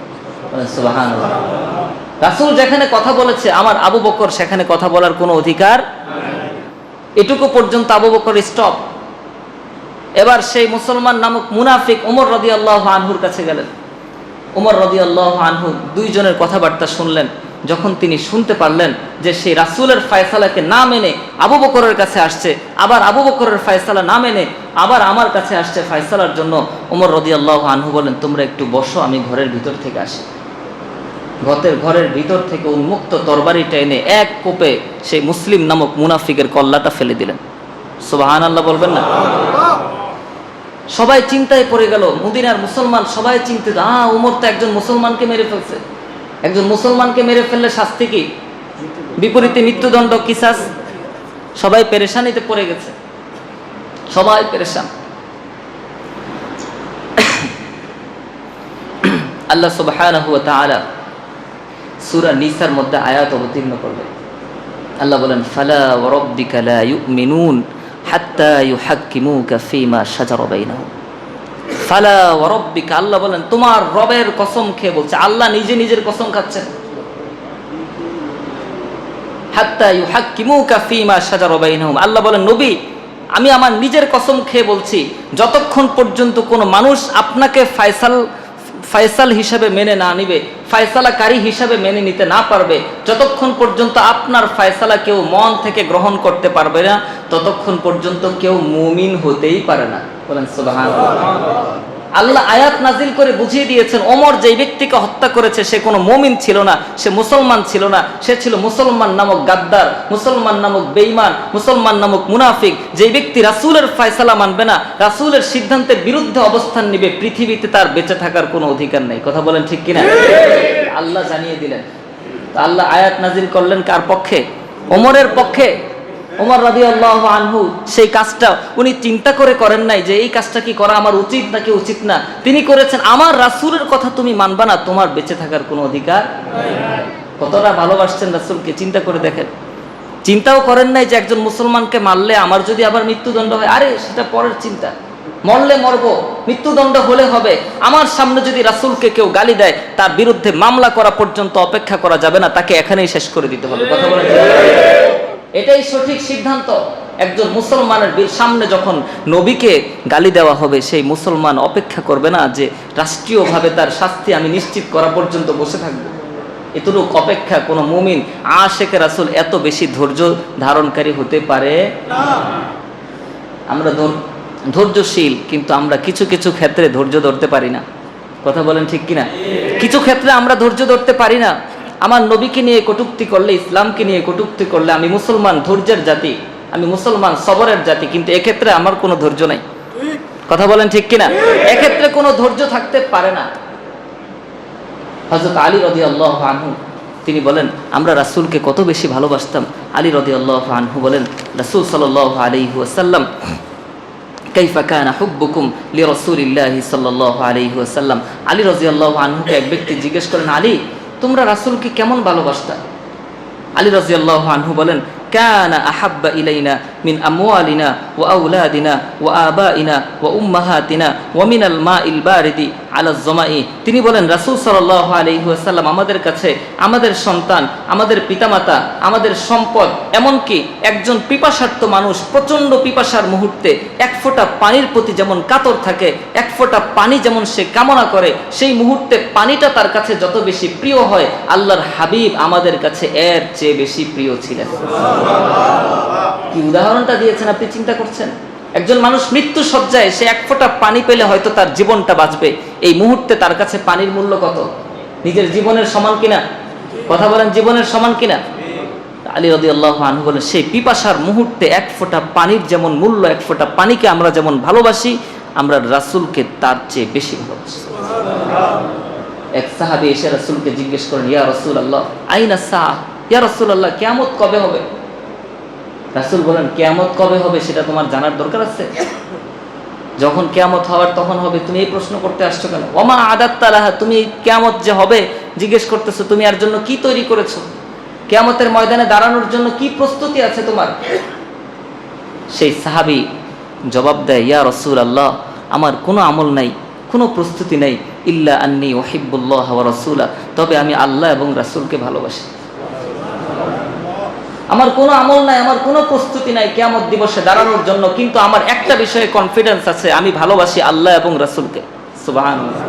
সুবহানাল্লাহ। রাসূল যেখানে কথা বলেছে আমার আবু বকর সেখানে কথা বলার কোনো অধিকার, এটুকু পর্যন্ত আবু বকর স্টপ। এবার সেই মুসলমান নামক মুনাফিক ওমর রাদিয়াল্লাহু আনহুর কাছে গেলেন। ওমর রাদিয়াল্লাহু আনহু দুইজনের কথাবার্তা শুনলেন। যখন তিনি শুনতে পারলেন যে সেই রাসূলের ফয়সালাকে না মেনে আবু বকরের কাছে আসছে, আবার আবু বকরের ফয়সালা না মেনে আবার আমার কাছে আসছে ফয়সালার জন্য, ওমর রাদিয়াল্লাহু আনহু বলেন, তোমরা একটু বসো, আমি ঘরের ভিতর থেকে আসি। ঘরের ভিতর থেকে উন্মুক্ত তরবারিটা এনে এক কোপে সেই মুসলিম নামক মুনাফিকের কল্লাটা ফেলে দিলেন। সুবহানাল্লাহ বলবেন না? সবাই চিন্তায় পড়ে গেল, মদিনার মুসলমান সবাই চিন্তিত, ওমর তো একজন মুসলমানকে মেরে ফেলছে। একজন মুসলমানকে মেরে ফেললে শাস্তি কি? বিপরীতে মৃত্যুদণ্ড, কিসাস। সবাই পেরেশানিতে পড়ে গেছে, সবাই পেরেশান। আল্লাহ সুবহানাহু ওয়া তাআলা সূরা নিসার মধ্যে আয়াত অবতীর্ণ করলেন। আল্লাহ বলেন, ফালা ওয়া রাব্বিকা লা ইউমিনুন হাত্তা ইউহাক্কিমুকা ফীমা শাজারা বাইনাহুম। ফালা ওয়া রাব্বিকা, আল্লাহ বলেন তোমার রবের কসম খেয়ে বলছে, আল্লাহ নিজে নিজের কসম খাচ্ছেন। হাত্তা ইউহাক্কিমুকা ফীমা শাজারা বাইনাহুম, আল্লাহ বলেন নবী আমি আমার নিজের কসম খেয়ে বলছি, যতক্ষণ পর্যন্ত কোনো মানুষ আপনাকে ফয়সাল হিসাবে মেনে না নিবে, ফয়সালাকারী হিসাবে মেনে নিতে না পারবে, যতক্ষণ পর্যন্ত আপনার ফয়সালা কেউ মন থেকে গ্রহণ করতে পারবে না, ততক্ষণ পর্যন্ত কেউ মুমিন হতেই পারে না। বলেন সুবহানাল্লাহ। আল্লাহ আয়াত নাজিল করে বুঝিয়ে দিয়েছেন, ওমর যেই ব্যক্তিকে হত্যা করেছে সে কোনো মুমিন ছিল না, সে মুসলমান ছিল না, সে ছিল মুসলমান নামক গাদ্দার, মুসলমান নামক বেঈমান, মুসলমান নামক মুনাফিক। যেই ব্যক্তি রাসূলের ফয়সালা মানবে না, রাসূলের সিদ্ধান্তের বিরুদ্ধে অবস্থান নিবে, পৃথিবীতে তার বেঁচে থাকার কোনো অধিকার নেই। কথা বলেন ঠিক কিনা? আল্লাহ জানিয়ে দিলেন। আল্লাহ আয়াত নাজিল করলেন কার পক্ষে? ওমরের পক্ষে। ওমর রাদিয়াল্লাহু আনহু সেই কাজটা উনি চিন্তা করে করেন নাই যে এই কাজটা কি করা আমার উচিত নাকি উচিত না। তিনি করেছেন, আমার রাসূলের কথা তুমি মানবা না, তোমার বেঁচে থাকার কোনো অধিকার। কতটা ভালোবাসছেন রাসূলকে চিন্তা করে দেখেন। চিন্তাও করেন নাই যে একজন মুসলমানকে মারলে আমার যদি আবার মৃত্যুদণ্ড হয়, আরে সেটা পরের চিন্তা, মরলে মরবো, মৃত্যুদণ্ড হলে হবে। আমার সামনে যদি রাসূলকে কেউ গালি দেয়, তার বিরুদ্ধে মামলা করা পর্যন্ত অপেক্ষা করা যাবে না, তাকে এখানেই শেষ করে দিতে হবে। কথা বলেন, এটাই সঠিক সিদ্ধান্ত। একজন মুসলমানের সামনে যখন নবীকে গালি দেওয়া হবে, সেই মুসলমান অপেক্ষা করবে না যে রাষ্ট্রীয়ভাবে তার শাস্তি আমি নিশ্চিত করা পর্যন্ত বসে থাকবো। এতটুক অপেক্ষা কোনো মুমিন আশিকে রাসূল এত বেশি ধৈর্য ধারণকারী হতে পারে না। আমরা ধৈর্যশীল, কিন্তু আমরা কিছু কিছু ক্ষেত্রে ধৈর্য ধরতে পারি না। কথা বলেন ঠিক কিনা? কিছু ক্ষেত্রে আমরা ধৈর্য ধরতে পারি না। আমার নবীকে নিয়ে কটূক্তি করলে, ইসলামকে নিয়ে কটূক্তি করলে, আমি মুসলমান ধৈর্যের জাতি, আমি মুসলমান সবরের জাতি, কিন্তু এক্ষেত্রে আমার কোনো ধৈর্য নাই। কথা বলেন ঠিক কিনা? এক্ষেত্রে কোনো ধৈর্য থাকতে পারে না। হযরত আলী রাদিয়াল্লাহু আনহু তিনি বলেন, আমরা রাসূলকে কত বেশি ভালোবাসতাম। আলী রাদিয়াল্লাহু আনহু বলেন, রাসূল সাল্লাল্লাহু আলাইহি ওয়াসাল্লাম কাইফা কানা হুব্বুকুম লিরাসূলিল্লাহি সাল্লাল্লাহু আলাইহি ওয়াসাল্লাম। আলী রাদিয়াল্লাহু আনহুকে এক ব্যক্তি জিজ্ঞেস করেন, আলী তোমরা রাসূলকে কেমন ভালোবাসতা? আলী রাদিয়াল্লাহু আনহু বলেন, কানা আহাব্বা ইলাইনা মিন আমওয়ালিনা ওয়া আওলাদিনা ওয়া আবাইনা ওয়া উম্মাহাতিনা ওয়া মিনাল মাইল বারিদি আলা যামাই। তিনি বলেন, রাসূল সাল্লাল্লাহু আলাইহি ওয়াসাল্লাম আমাদের কাছে আমাদের সন্তান, আমাদের পিতামাতা, আমাদের সম্পদ, এমনকি একজন পিপাসার্ত মানুষ প্রচণ্ড পিপাসার মুহূর্তে এক ফোঁটা পানির প্রতি যেমন কাতর থাকে, এক ফোঁটা পানি যেমন সে কামনা করে, সেই মুহূর্তে পানিটা তার কাছে যত বেশি প্রিয় হয়, আল্লাহর হাবিব আমাদের কাছে এর চেয়ে বেশি প্রিয় ছিলেন। কি উদাহরণটা দিয়েছেন আপনি চিন্তা করছেন? একজন মানুষ মৃত্যু সজ্জায়, সে এক ফোঁটা পানি পেলে হয়তো তার জীবনটা বাঁচবে, এই মুহূর্তে তার কাছে পানির মূল্য কত? নিজের জীবনের সমান কিনা? কথা বলেন, জীবনের সমান কিনা? আলী রাদিয়াল্লাহু আনহু বলেন, সেই পিপাসার মুহূর্তে এক ফোঁটা পানির যেমন মূল্য, এক ফোঁটা পানিকে আমরা যেমন ভালোবাসি, আমরা রাসূলকে তার চেয়ে বেশি ভালোবাসি। এক সাহাবী এসে রাসূলকে জিজ্ঞেস করেন, ইয়া রাসূলুল্লাহ আইনা সাআহ, ইয়া রাসূলুল্লাহ কিয়ামত কবে হবে? রাসূল বলেন, কিয়ামত কবে হবে সেটা তোমার জানার দরকার আছে? যখন কিয়ামত হওয়ার তখন হবে, তুমি এই প্রশ্ন করতে আসছো কেন? ওমা আদাত্তা লাহা, তুমি কিয়ামত যে হবে জিজ্ঞেস করতেছো, তুমি এর জন্য কি তৈরি করেছো? কিয়ামতের ময়দানে দাঁড়ানোর জন্য কি প্রস্তুতি আছে তোমার? সেই সাহাবী জবাব দেয়, ইয়া রাসূলুল্লাহ আমার কোনো আমল নাই, কোনো প্রস্তুতি নাই, ইল্লা আন্নী উহিব্বুল্লাহ ওয়া রাসূলা, তবে আমি আল্লাহ এবং রাসূলকে ভালোবাসি। আমার কোনো আমল নাই, আমার কোনো প্রস্তুতি নাই কিয়ামত দিবসে দাঁড়ানোর জন্য, কিন্তু আমার একটা বিষয়ে কনফিডেন্স আছে, আমি ভালোবাসি আল্লাহ এবং রাসূলকে। সুবহানাল্লাহ।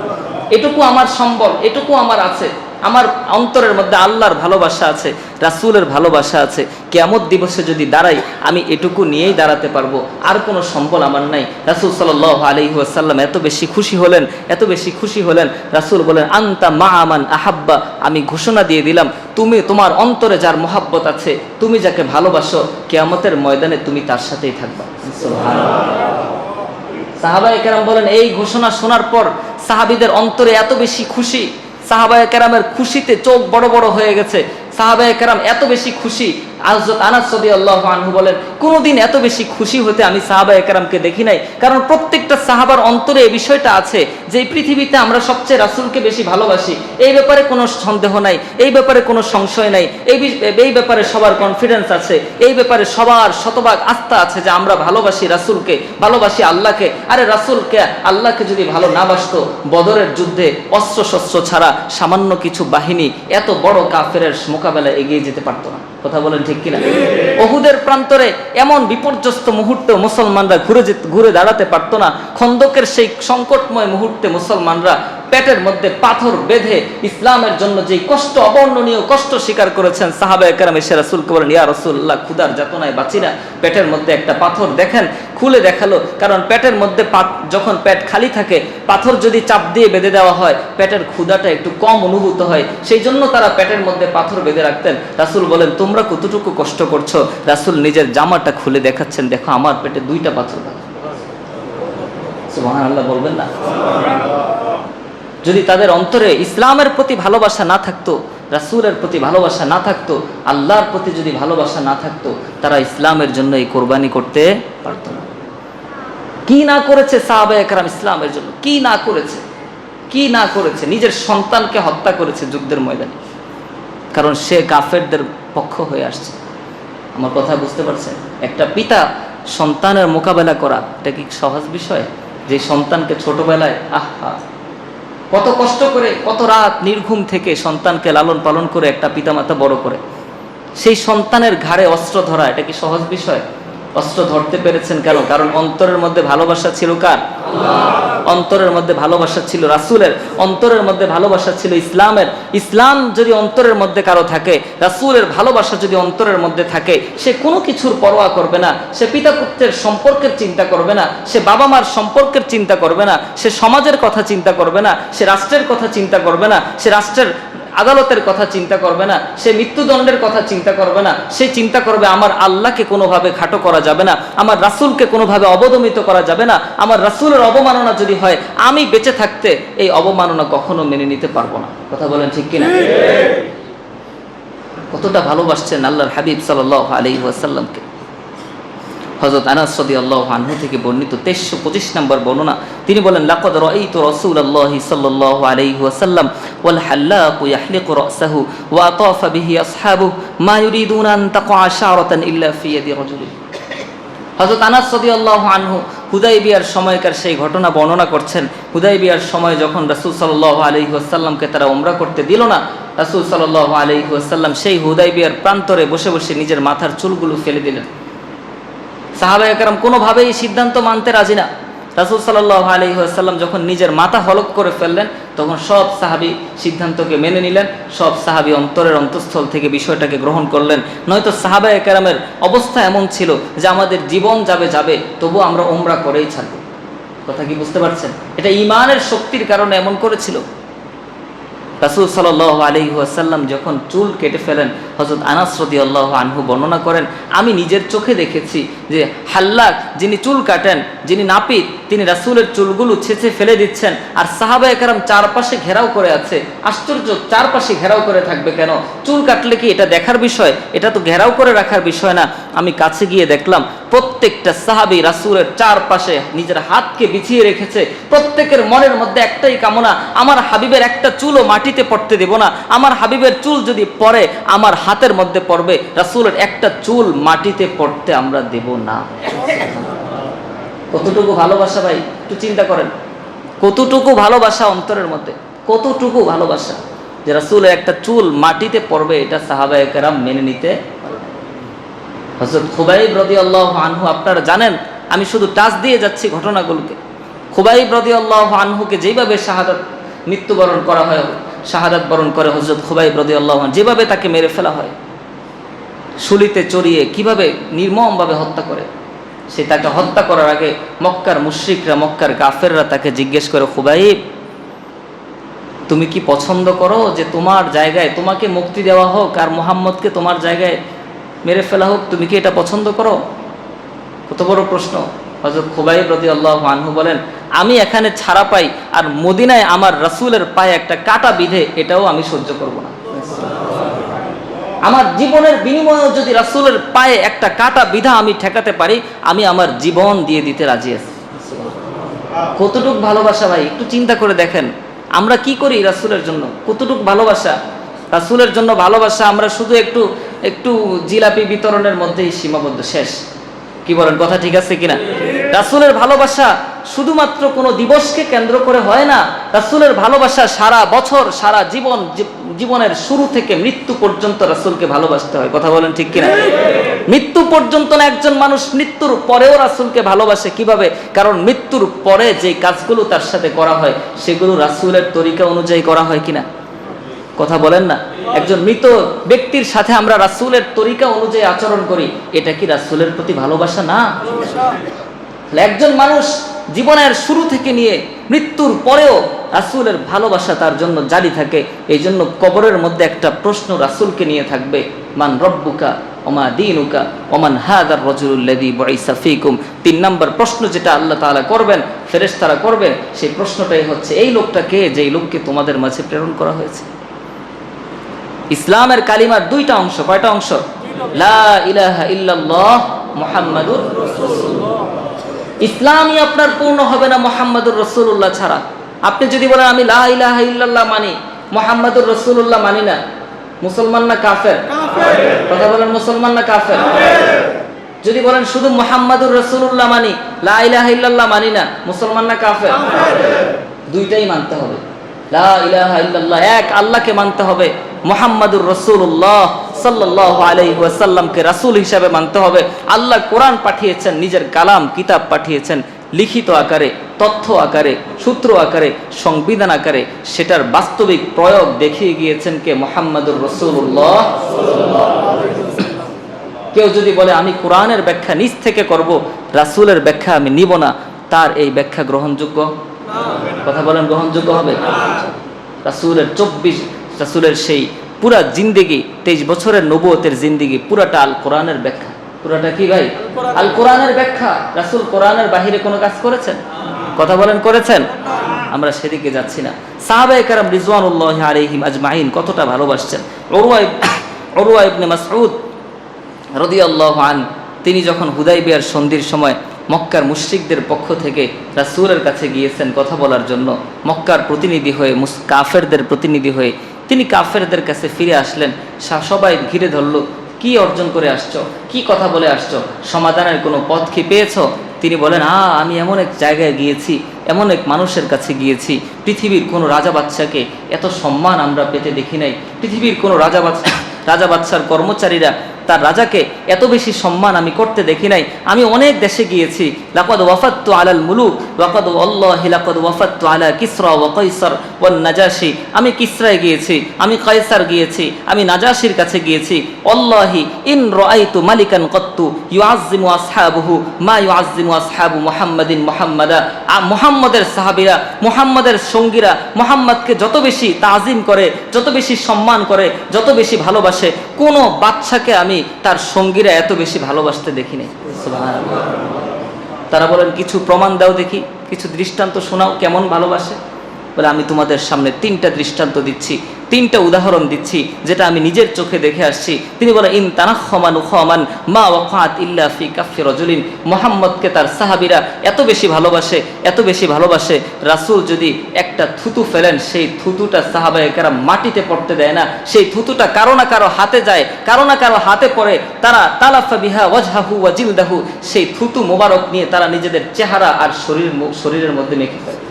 এটুকু আমার সম্বল, এটুকু আমার আছে। আমার অন্তরের মধ্যে আল্লাহর ভালোবাসা আছে, রাসূলের ভালোবাসা আছে। কিয়ামত দিবসে যদি দাঁড়াই, আমি এটুকু নিয়েই দাঁড়াতে পারবো, আর কোনো সম্বল আমার নাই। রাসূল সাল্লাল্লাহু আলাইহি ওয়াসাল্লাম এত বেশি খুশি হলেন, এত বেশি খুশি হলেন, রাসূল বলেন আনতা মা'a মান আহাব্বা, আমি ঘোষণা দিয়ে দিলাম, তুমি তোমার অন্তরে যার মহব্বত আছে, তুমি যাকে ভালোবাসো, কিয়ামতের ময়দানে তুমি তার সাথেই থাকবা। সুবহানাল্লাহ। সাহাবায়ে কেরাম বলেন, এই ঘোষণা শোনার পর সাহাবীদের অন্তরে এত বেশি খুশি, সাহাবায়ে কেরামের খুশিতে চোখ বড় বড় হয়ে গেছে। সাহাবায়ে কেরাম এত বেশি খুশি, হযরত আনাস রাদিয়াল্লাহু আনহু বলেন, কোনোদিন এত বেশি খুশি হতে আমি সাহাবায়ে কেরামকে দেখি নাই। কারণ প্রত্যেকটা সাহাবার অন্তরে এই বিষয়টা আছে যে এই পৃথিবীতে আমরা সবচেয়ে রাসূলকে বেশি ভালোবাসি। এই ব্যাপারে কোনো সন্দেহ নাই, এই ব্যাপারে কোনো সংশয় নাই, এই ব্যাপারে সবার কনফিডেন্স আছে, এই ব্যাপারে সবার শতভাগ আস্থা আছে যে আমরা ভালোবাসি রাসূলকে, ভালোবাসি আল্লাহকে। আরে রাসূলকে আল্লাহকে যদি ভালো না বাসতো, বদরের যুদ্ধে অস্ত্র শস্ত্র ছাড়া সামান্য কিছু বাহিনী এত বড় কাফেরের মোকাবেলায় এগিয়ে যেতে পারতো না। কথা বলেন ঠিক কিনা? উহুদের প্রান্তরে এমন বিপর্যস্ত মুহূর্তে মুসলমানরা ঘুরে দাঁড়াতে পারতো না। খন্দকের সেই সংকটময় মুহূর্তে মুসলমানরা পেটের মধ্যে পাথর বেঁধে ইসলামের জন্য যে কষ্ট, অবর্ণনীয় কষ্ট স্বীকার করেছেন, সাহাবায়ে কেরাম এসে রাসূলকে বলেন, ইয়া রাসূলুল্লাহ, ক্ষুধার যাতনায় বাঁচি না, পেটের মধ্যে একটা পাথর দেখেন। খুলে দেখালো, কারণ পেটের মধ্যে যখন পেট খালি থাকে, পাথর যদি চাপ দিয়ে বেঁধে দেওয়া হয়, পেটের ক্ষুধাটা একটু কম অনুভূত হয়, সেই জন্য তারা পেটের মধ্যে পাথর বেঁধে রাখতেন। রাসূল বলেন, তোমরা কতটুকু কষ্ট করছো? রাসূল নিজের জামাটা খুলে দেখাচ্ছেন, দেখো আমার পেটে 2টা পাথর। সুবহানাল্লাহ বলবেন না? যদি তাদের অন্তরে ইসলামের প্রতি ভালোবাসা না থাকতো, রাসূলের প্রতি ভালোবাসা না থাকতো, আল্লাহর প্রতি যদি ভালোবাসা না থাকতো, তারা ইসলামের জন্য এই কোরবানি করতে পারতো না। কি না করেছে সাহাবায়ে কেরাম ইসলামের জন্য, কি না করেছে, কি না করেছে। নিজের সন্তানকে হত্যা করেছে যুদ্ধের ময়দানে, কারণ সে কাফেরদের পক্ষ হয়ে আসছে। আমার কথা বুঝতে পারছেন? একটা পিতা সন্তানের মোকাবেলা করা, এটা কি সহজ বিষয়? যে সন্তানকে ছোটবেলায় কত কষ্ট করে, কত রাত নির্ঘুম থেকে সন্তানকে লালন পালন করে একটা পিতামাতা বড় করে, সেই সন্তানের ঘাড়ে অস্ত্র ধরা, এটা কি সহজ বিষয়? অস্ত্র ধরতে পেরেছেন কেন? কারণ অন্তরের মধ্যে ভালোবাসা ছিল কার? অন্তরের মধ্যে ভালোবাসা ছিল রাসূলের, অন্তরের মধ্যে ভালোবাসা ছিল ইসলামের। ইসলাম যদি অন্তরের মধ্যে কারো থাকে, রাসূলের ভালোবাসা যদি অন্তরের মধ্যে থাকে, সে কোনো কিছুর পরোয়া করবে না। সে পিতা পুত্রের সম্পর্কের চিন্তা করবে না, সে বাবা মার সম্পর্কের চিন্তা করবে না, সে সমাজের কথা চিন্তা করবে না, সে রাষ্ট্রের কথা চিন্তা করবে না, সে রাষ্ট্রের আদালতের কথা চিন্তা করবে না, সে মৃত্যুদণ্ডের কথা চিন্তা করবে না। সে চিন্তা করবে আমার আল্লাহকে কোনোভাবে খাটো করা যাবে না, আমার রাসূলকে কোনোভাবে অবদমিত করা যাবে না। আমার রাসূলের অবমাননা যদি হয়, আমি বেঁচে থাকতে এই অবমাননা কখনো মেনে নিতে পারবো না। কথা বলেন ঠিক কিনা? কতটা ভালোবাসছেন আল্লাহর হাবিব সাল্লাল্লাহু আলাইহি ওয়াসাল্লামকে। হযরত আনাস রাদিয়াল্লাহু আনহু থেকে বর্ণিত 2325 নম্বর বর্ণনা, তিনি বলেন, লাকাদ রাআইতু রাসূলুল্লাহি সাল্লাল্লাহু আলাইহি ওয়াসাল্লাম ওয়াল হাল্লাকু ইয়াহলিকু রাসাহু ওয়া আতাফা বিহি আসহাবুহু মা ইউরিদুনা আন তাকআ শা'রাতান ইল্লা ফি ইয়াদি রাজুলিন। হযরত আনাস রাদিয়াল্লাহু আনহু হুদায়বিয়ার সময়কার সেই ঘটনা বর্ণনা করছেন। হুদায়বিয়ার সময় যখন রাসূল সাল্লাল্লাহু আলাইহি ওয়াসাল্লামকে তারা উমরা করতে দিল না, রাসূল সাল্লাল্লাহু আলাইহি ওয়াসাল্লাম সেই হুদায়বিয়ার প্রান্তরে বসে বসে নিজের মাথার চুলগুলো ফেলে দিলেন। সাহাবায়ে কেরাম কোনোভাবেই সিদ্ধান্ত মানতে রাজি না। রাসূল সাল্লাল্লাহু আলাইহি ওয়াসাল্লাম যখন নিজের মাথা হলক করে ফেললেন, তখন সব সাহাবী সিদ্ধান্তকে মেনে নিলেন, সব সাহাবী অন্তরের অন্তঃস্থল থেকে বিষয়টাকে গ্রহণ করলেন। নয়তো সাহাবায়ে কেরামের অবস্থা এমন ছিল যে আমাদের জীবন যাবে, তবু আমরা উমরা করেই ছাড়ব। কথা কি বুঝতে পারছেন? এটা ঈমানের শক্তির কারণে এমন করেছিল। রাসূল সাল্লাল্লাহু আলাইহি ওয়াসাল্লাম যখন চুল কেটে ফেলেন, হযরত আনাস রাদিয়াল্লাহু আনহু বর্ণনা করেন, আমি নিজের চোখে দেখেছি যে হাল্লাক যিনি চুল কাটেন, যিনি নাপিত, তিনি রাসূলের চুলগুলো ছেঁচে ফেলে দিচ্ছেন, আর সাহাবায়ে কেরাম চারপাশে ঘেরাও করে আছে। আশ্চর্য, চারপাশে ঘেরাও করে থাকবে কেন? চুল কাটলে কি এটা দেখার বিষয়? এটা তো ঘেরাও করে রাখার বিষয় না। আমি কাছে গিয়ে দেখলাম প্রত্যেকটা সাহাবী রাসূলের চারপাশে নিজের হাতকে বিছিয়ে রেখেছে। প্রত্যেকের মনের মধ্যে একটাই কামনা, আমার হাবিবের একটা চুলও মাটিতে পড়তে দেব না। আমার হাবিবের চুল যদি পড়ে, আমার হাতের মধ্যে পড়বে, রাসূলের একটা চুল মাটিতে পড়তে আমরা দেব না। কতটুকু ভালোবাসা ভাই, একটু চিন্তা করেন। কতটুকু ভালোবাসা অন্তরের মধ্যে, কতটুকু ভালোবাসা যে রাসূলের একটা চুল মাটিতে পড়বে এটা সাহাবায়ে কেরাম মেনে নিতে। হযরত খুবাইব রাদিয়াল্লাহু আনহু, আপনারা জানেন, আমি শুধু টাচ দিয়ে যাচ্ছি ঘটনাগুলোকে। খুবাইব রাদিয়াল্লাহু আনহুকে যেভাবে শাহাদাত মৃত্যুবরণ করা হয়, শাহাদাত বরণ করে হযরত খুবাইব রাদিয়াল্লাহু আনহু, যেভাবে তাকে মেরে ফেলা হয়, শুলিতে চড়িয়ে কিভাবে নির্মমভাবে হত্যা করে, সে তাকে হত্যা করার আগে মক্কার মুশরিকরা, মক্কার কাফেররা তাকে জিজ্ঞেস করে, খুবাইব তুমি কি পছন্দ করো যে তোমার জায়গায় তোমাকে মুক্তি দেওয়া হোক আর মুহাম্মদকে তোমার জায়গায় মেরে ফেলা হোক? তুমি কি এটা পছন্দ করো? কত বড় প্রশ্ন। হযরত খুবাইব রাদিয়াল্লাহু আনহু বলেন, আমি এখানে ছাড়া পাই আর মদিনায় আমার রাসূলের পায়ে একটা কাঁটা বিধে, এটাও আমি সহ্য করব না। আমার জীবনের বিনিময়ে যদি রাসূলের পায়ে একটা কাঁটা বিধা আমি ঠেকাতে পারি, আমি আমার জীবন দিয়ে দিতে রাজি আছি। কতটুক ভালোবাসা ভাই, একটু চিন্তা করে দেখেন আমরা কি করি রাসূলের জন্য, কতটুক ভালোবাসা। রাসূলের জন্য ভালোবাসা আমরা শুধু একটু একটু জিলাপি বিতরণের মধ্যেই সীমাবদ্ধ, শেষ। কি বলেন, কথা ঠিক আছে কিনা? রাসূলের ভালোবাসা শুধুমাত্র কোনো দিবসকে কেন্দ্র করে হয় না। রাসূলের ভালোবাসা সারা বছর, সারা জীবন, জীবনের শুরু থেকে মৃত্যু পর্যন্ত রাসূলকে ভালোবাসতে হয়। কথা বলেন ঠিক কিনা? মৃত্যু পর্যন্ত না, একজন মানুষ মৃত্যুর পরেও রাসূলকে ভালোবাসে। কিভাবে? কারণ মৃত্যুর পরে যে কাজগুলো তার সাথে করা হয় সেগুলো রাসূলের তরিকা অনুযায়ী করা হয় কিনা? কথা বলেন না। একজন মৃত ব্যক্তির সাথে আমরা রাসূলের তরিকা অনুযায়ী আচরণ করি, এটা কি রাসূলের প্রতি ভালোবাসা না? একজন মানুষ জীবনের শুরু থেকে নিয়ে মৃত্যুর পরেও রাসূলের ভালোবাসা তার জন্য জারি থাকে। এই জন্য কবরের মধ্যে একটা প্রশ্ন রাসূলকে নিয়ে থাকবে, মান রব্বুকা ওমা দীনুকা ওমান হাদার রাজুলুল্লাযী বুইসা ফীকুম। 3 নম্বর প্রশ্ন যেটা আল্লাহ তাআলা করবেন, ফেরেশতারা করবেন, সেই প্রশ্নটাই হচ্ছে এই লোকটা কে, যেই লোককে তোমাদের মাঝে প্রেরণ করা হয়েছে। ইসলামের কালিমার 2টা অংশ। কয়টা অংশ? লা ইলাহা ইল্লাল্লাহ মুহাম্মাদুর রাসূলুল্লাহ। ইসলামই আপনার পূর্ণ হবে না মুহাম্মাদুর রাসূলুল্লাহ ছাড়া। আপনি যদি বলেন আমি লা ইলাহা ইল্লাল্লাহ মানি, মুহাম্মাদুর রাসূলুল্লাহ মানি না, মুসলমান না কাফের? কথা বলেন, মুসলমান না কাফের? যদি বলেন শুধু মুহাম্মাদুর রাসূলুল্লাহ মানি, লা ইলাহা ইল্লাল্লাহ মানি না, মুসলমান না কাফের? দুইটাই মানতে হবে। লা ইলাহা ইল্লাল্লাহ, এক আল্লাহকে মানতে হবে, মুহাম্মাদুর রাসূলুল্লাহ সাল্লাল্লাহু আলাইহি ওয়াসাল্লামকে রাসূল হিসাবে মানতে হবে। আল্লাহ কোরআন পাঠিয়েছেন, নিজের কালাম কিতাব পাঠিয়েছেন, লিখিত আকারে, তথ্য আকারে, সূত্র আকারে, সংবিধান আকারে, সেটার বাস্তবিক প্রয়োগ দেখিয়ে গিয়েছেন কে? মুহাম্মাদুর রাসূলুল্লাহ। কেউ যদি বলে আমি কোরআনের ব্যাখ্যা নিজ থেকে করব, রাসূলের ব্যাখ্যা আমি নিব না, তার এই ব্যাখ্যা গ্রহণযোগ্য? কথা বলেন, গ্রহণযোগ্য হবে? রাসূলের সেই পুরা জিন্দেগি, 23 বছরের নবুয়তের জিন্দেগি পুরাটা আল কোরআনের ব্যাখ্যা। পুরাটা কি ভাই? আল কোরআনের ব্যাখ্যা। রাসূল কোরআনের বাহিরে কোনো কাজ করেছেন? কথা বলেন, করেছেন? আমরা সেদিকে যাচ্ছি না। সাহাবায়ে কেরাম রিজওয়ানুল্লাহি আলাইহিম আজমাইন কতটা ভালোবাসছেন। উরওয়া ইবনে মাসউদ রাদিয়াল্লাহু আনহু, তিনি যখন হুদাইবিয়ার সন্ধির সময় মক্কার মুশরিকদের পক্ষ থেকে রাসূলের কাছে গিয়েছেন কথা বলার জন্য, মক্কার প্রতিনিধি হয়ে, কাফেরদের প্রতিনিধি হয়ে তিনি কাফেরদের কাছে ফিরে আসলেন। সবাই ঘিরে ধরল, কি অর্জন করে আসছো, কি কথা বলে আসছো, সমাধানের কোনো পথ কি পেয়েছো? তিনি বলেন, আমি এমন এক জায়গায় গিয়েছি, এমন এক মানুষের কাছে গিয়েছি, পৃথিবীর কোনো রাজা বাদশাকে এত সম্মান আমরা পেতে দেখি নাই। পৃথিবীর কোনো রাজা বাদশার কর্মচারীরা তার রাজাকে এত বেশি সম্মান আমি করতে দেখি নাই। আমি অনেক দেশে গিয়েছি, লাকাদ ওয়াফাততু আলাল মুলুক ওয়াকাদ আল্লাহি লাকাদ ওয়াফাততু আলা কিসরা ওয়া কায়সার ওয়ান নাজাশি। আমি কিসরায় গিয়েছি, আমি কায়সার গিয়েছি, আমি নাজাশির কাছে গিয়েছি। আল্লাহি ইন রাআইতু মালিকান কাত্তু ইউআযযিমু আসহাবুহু মা ইউআযযিমু আসহাবু মুহাম্মাদিন মুহাম্মাদা। মুহাম্মাদের সাহাবীরা, মুহাম্মাদের সঙ্গীরা মুহাম্মদকে যত বেশি তাজিম করে, যত বেশি সম্মান করে, যত বেশি ভালোবাসে, কোন বাদশাকে আমি তার সঙ্গীরা এত বেশি ভালোবাসতে দেখি নাই। সুবহানাল্লাহ। তারা বলেন, কিছু প্রমাণ দাও দেখি, কিছু দৃষ্টান্ত শোনাও কেমন ভালোবাসে। বলে, আমি তোমাদের সামনে 3টা দৃষ্টান্ত দিচ্ছি, 3টা উদাহরণ দিচ্ছি যেটা আমি নিজের চোখে দেখে আসছি। তিনি বলেন, ইন তানাখমান উখামান মা ওয়াকাত ইল্লা ফি কাফি রাজুলিন। মুহাম্মদকে তার সাহাবীরা এত বেশি ভালোবাসে, এত বেশি ভালোবাসে, রাসূল যদি একটা থুতু ফেলেন, সেই থুতুটা সাহাবায়ে কেরাম মাটিতে পড়তে দেয় না। সেই থুতুটা কারো না কারো হাতে যায়, কারো না কারো হাতে পড়ে, তারা তালাফা বিহা ওয়াজহাহু ওয়া জিলদাহু, সেই থুতু মোবারক নিয়ে তারা নিজেদের চেহারা আর শরীরের মধ্যে মেখে ফেলে।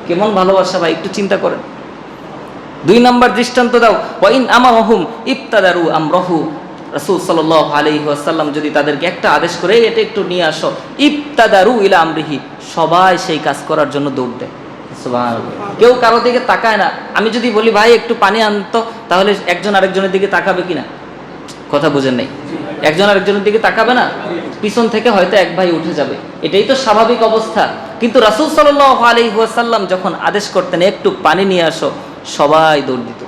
কেমন ভালোবাসা ভাই, একটু চিন্তা করেন। 2 নম্বর দৃষ্টান্ত দাও, ওয়াইন আমারহুম ইবতাদারু আমরাহু, রাসূল সাল্লাল্লাহু আলাইহি ওয়াসাল্লাম যদি তাদেরকে একটা আদেশ করে এটা একটু নিয়ে আসো, ইবতাদারু ইলা আমরিহি, সবাই সেই কাজ করার জন্য দৌড় দেয়। সুবহানাল্লাহ। কেউ কারো দিকে তাকায় না। আমি যদি বলি ভাই একটু পানি আনতো, তাহলে একজন আরেকজনের দিকে তাকাবে কিনা? কথা বুঝেন নাই? একজন আরেকজনের দিকে তাকাবে না, পিছন থেকে হয়তো এক ভাই উঠে যাবে, এটাই তো স্বাভাবিক অবস্থা। কিন্তু রাসূল সাল্লাল্লাহু আলাইহি ওয়াসাল্লাম যখন আদেশ করতেন একটু পানি নিয়ে আসো, সবাই দৌড় দিত।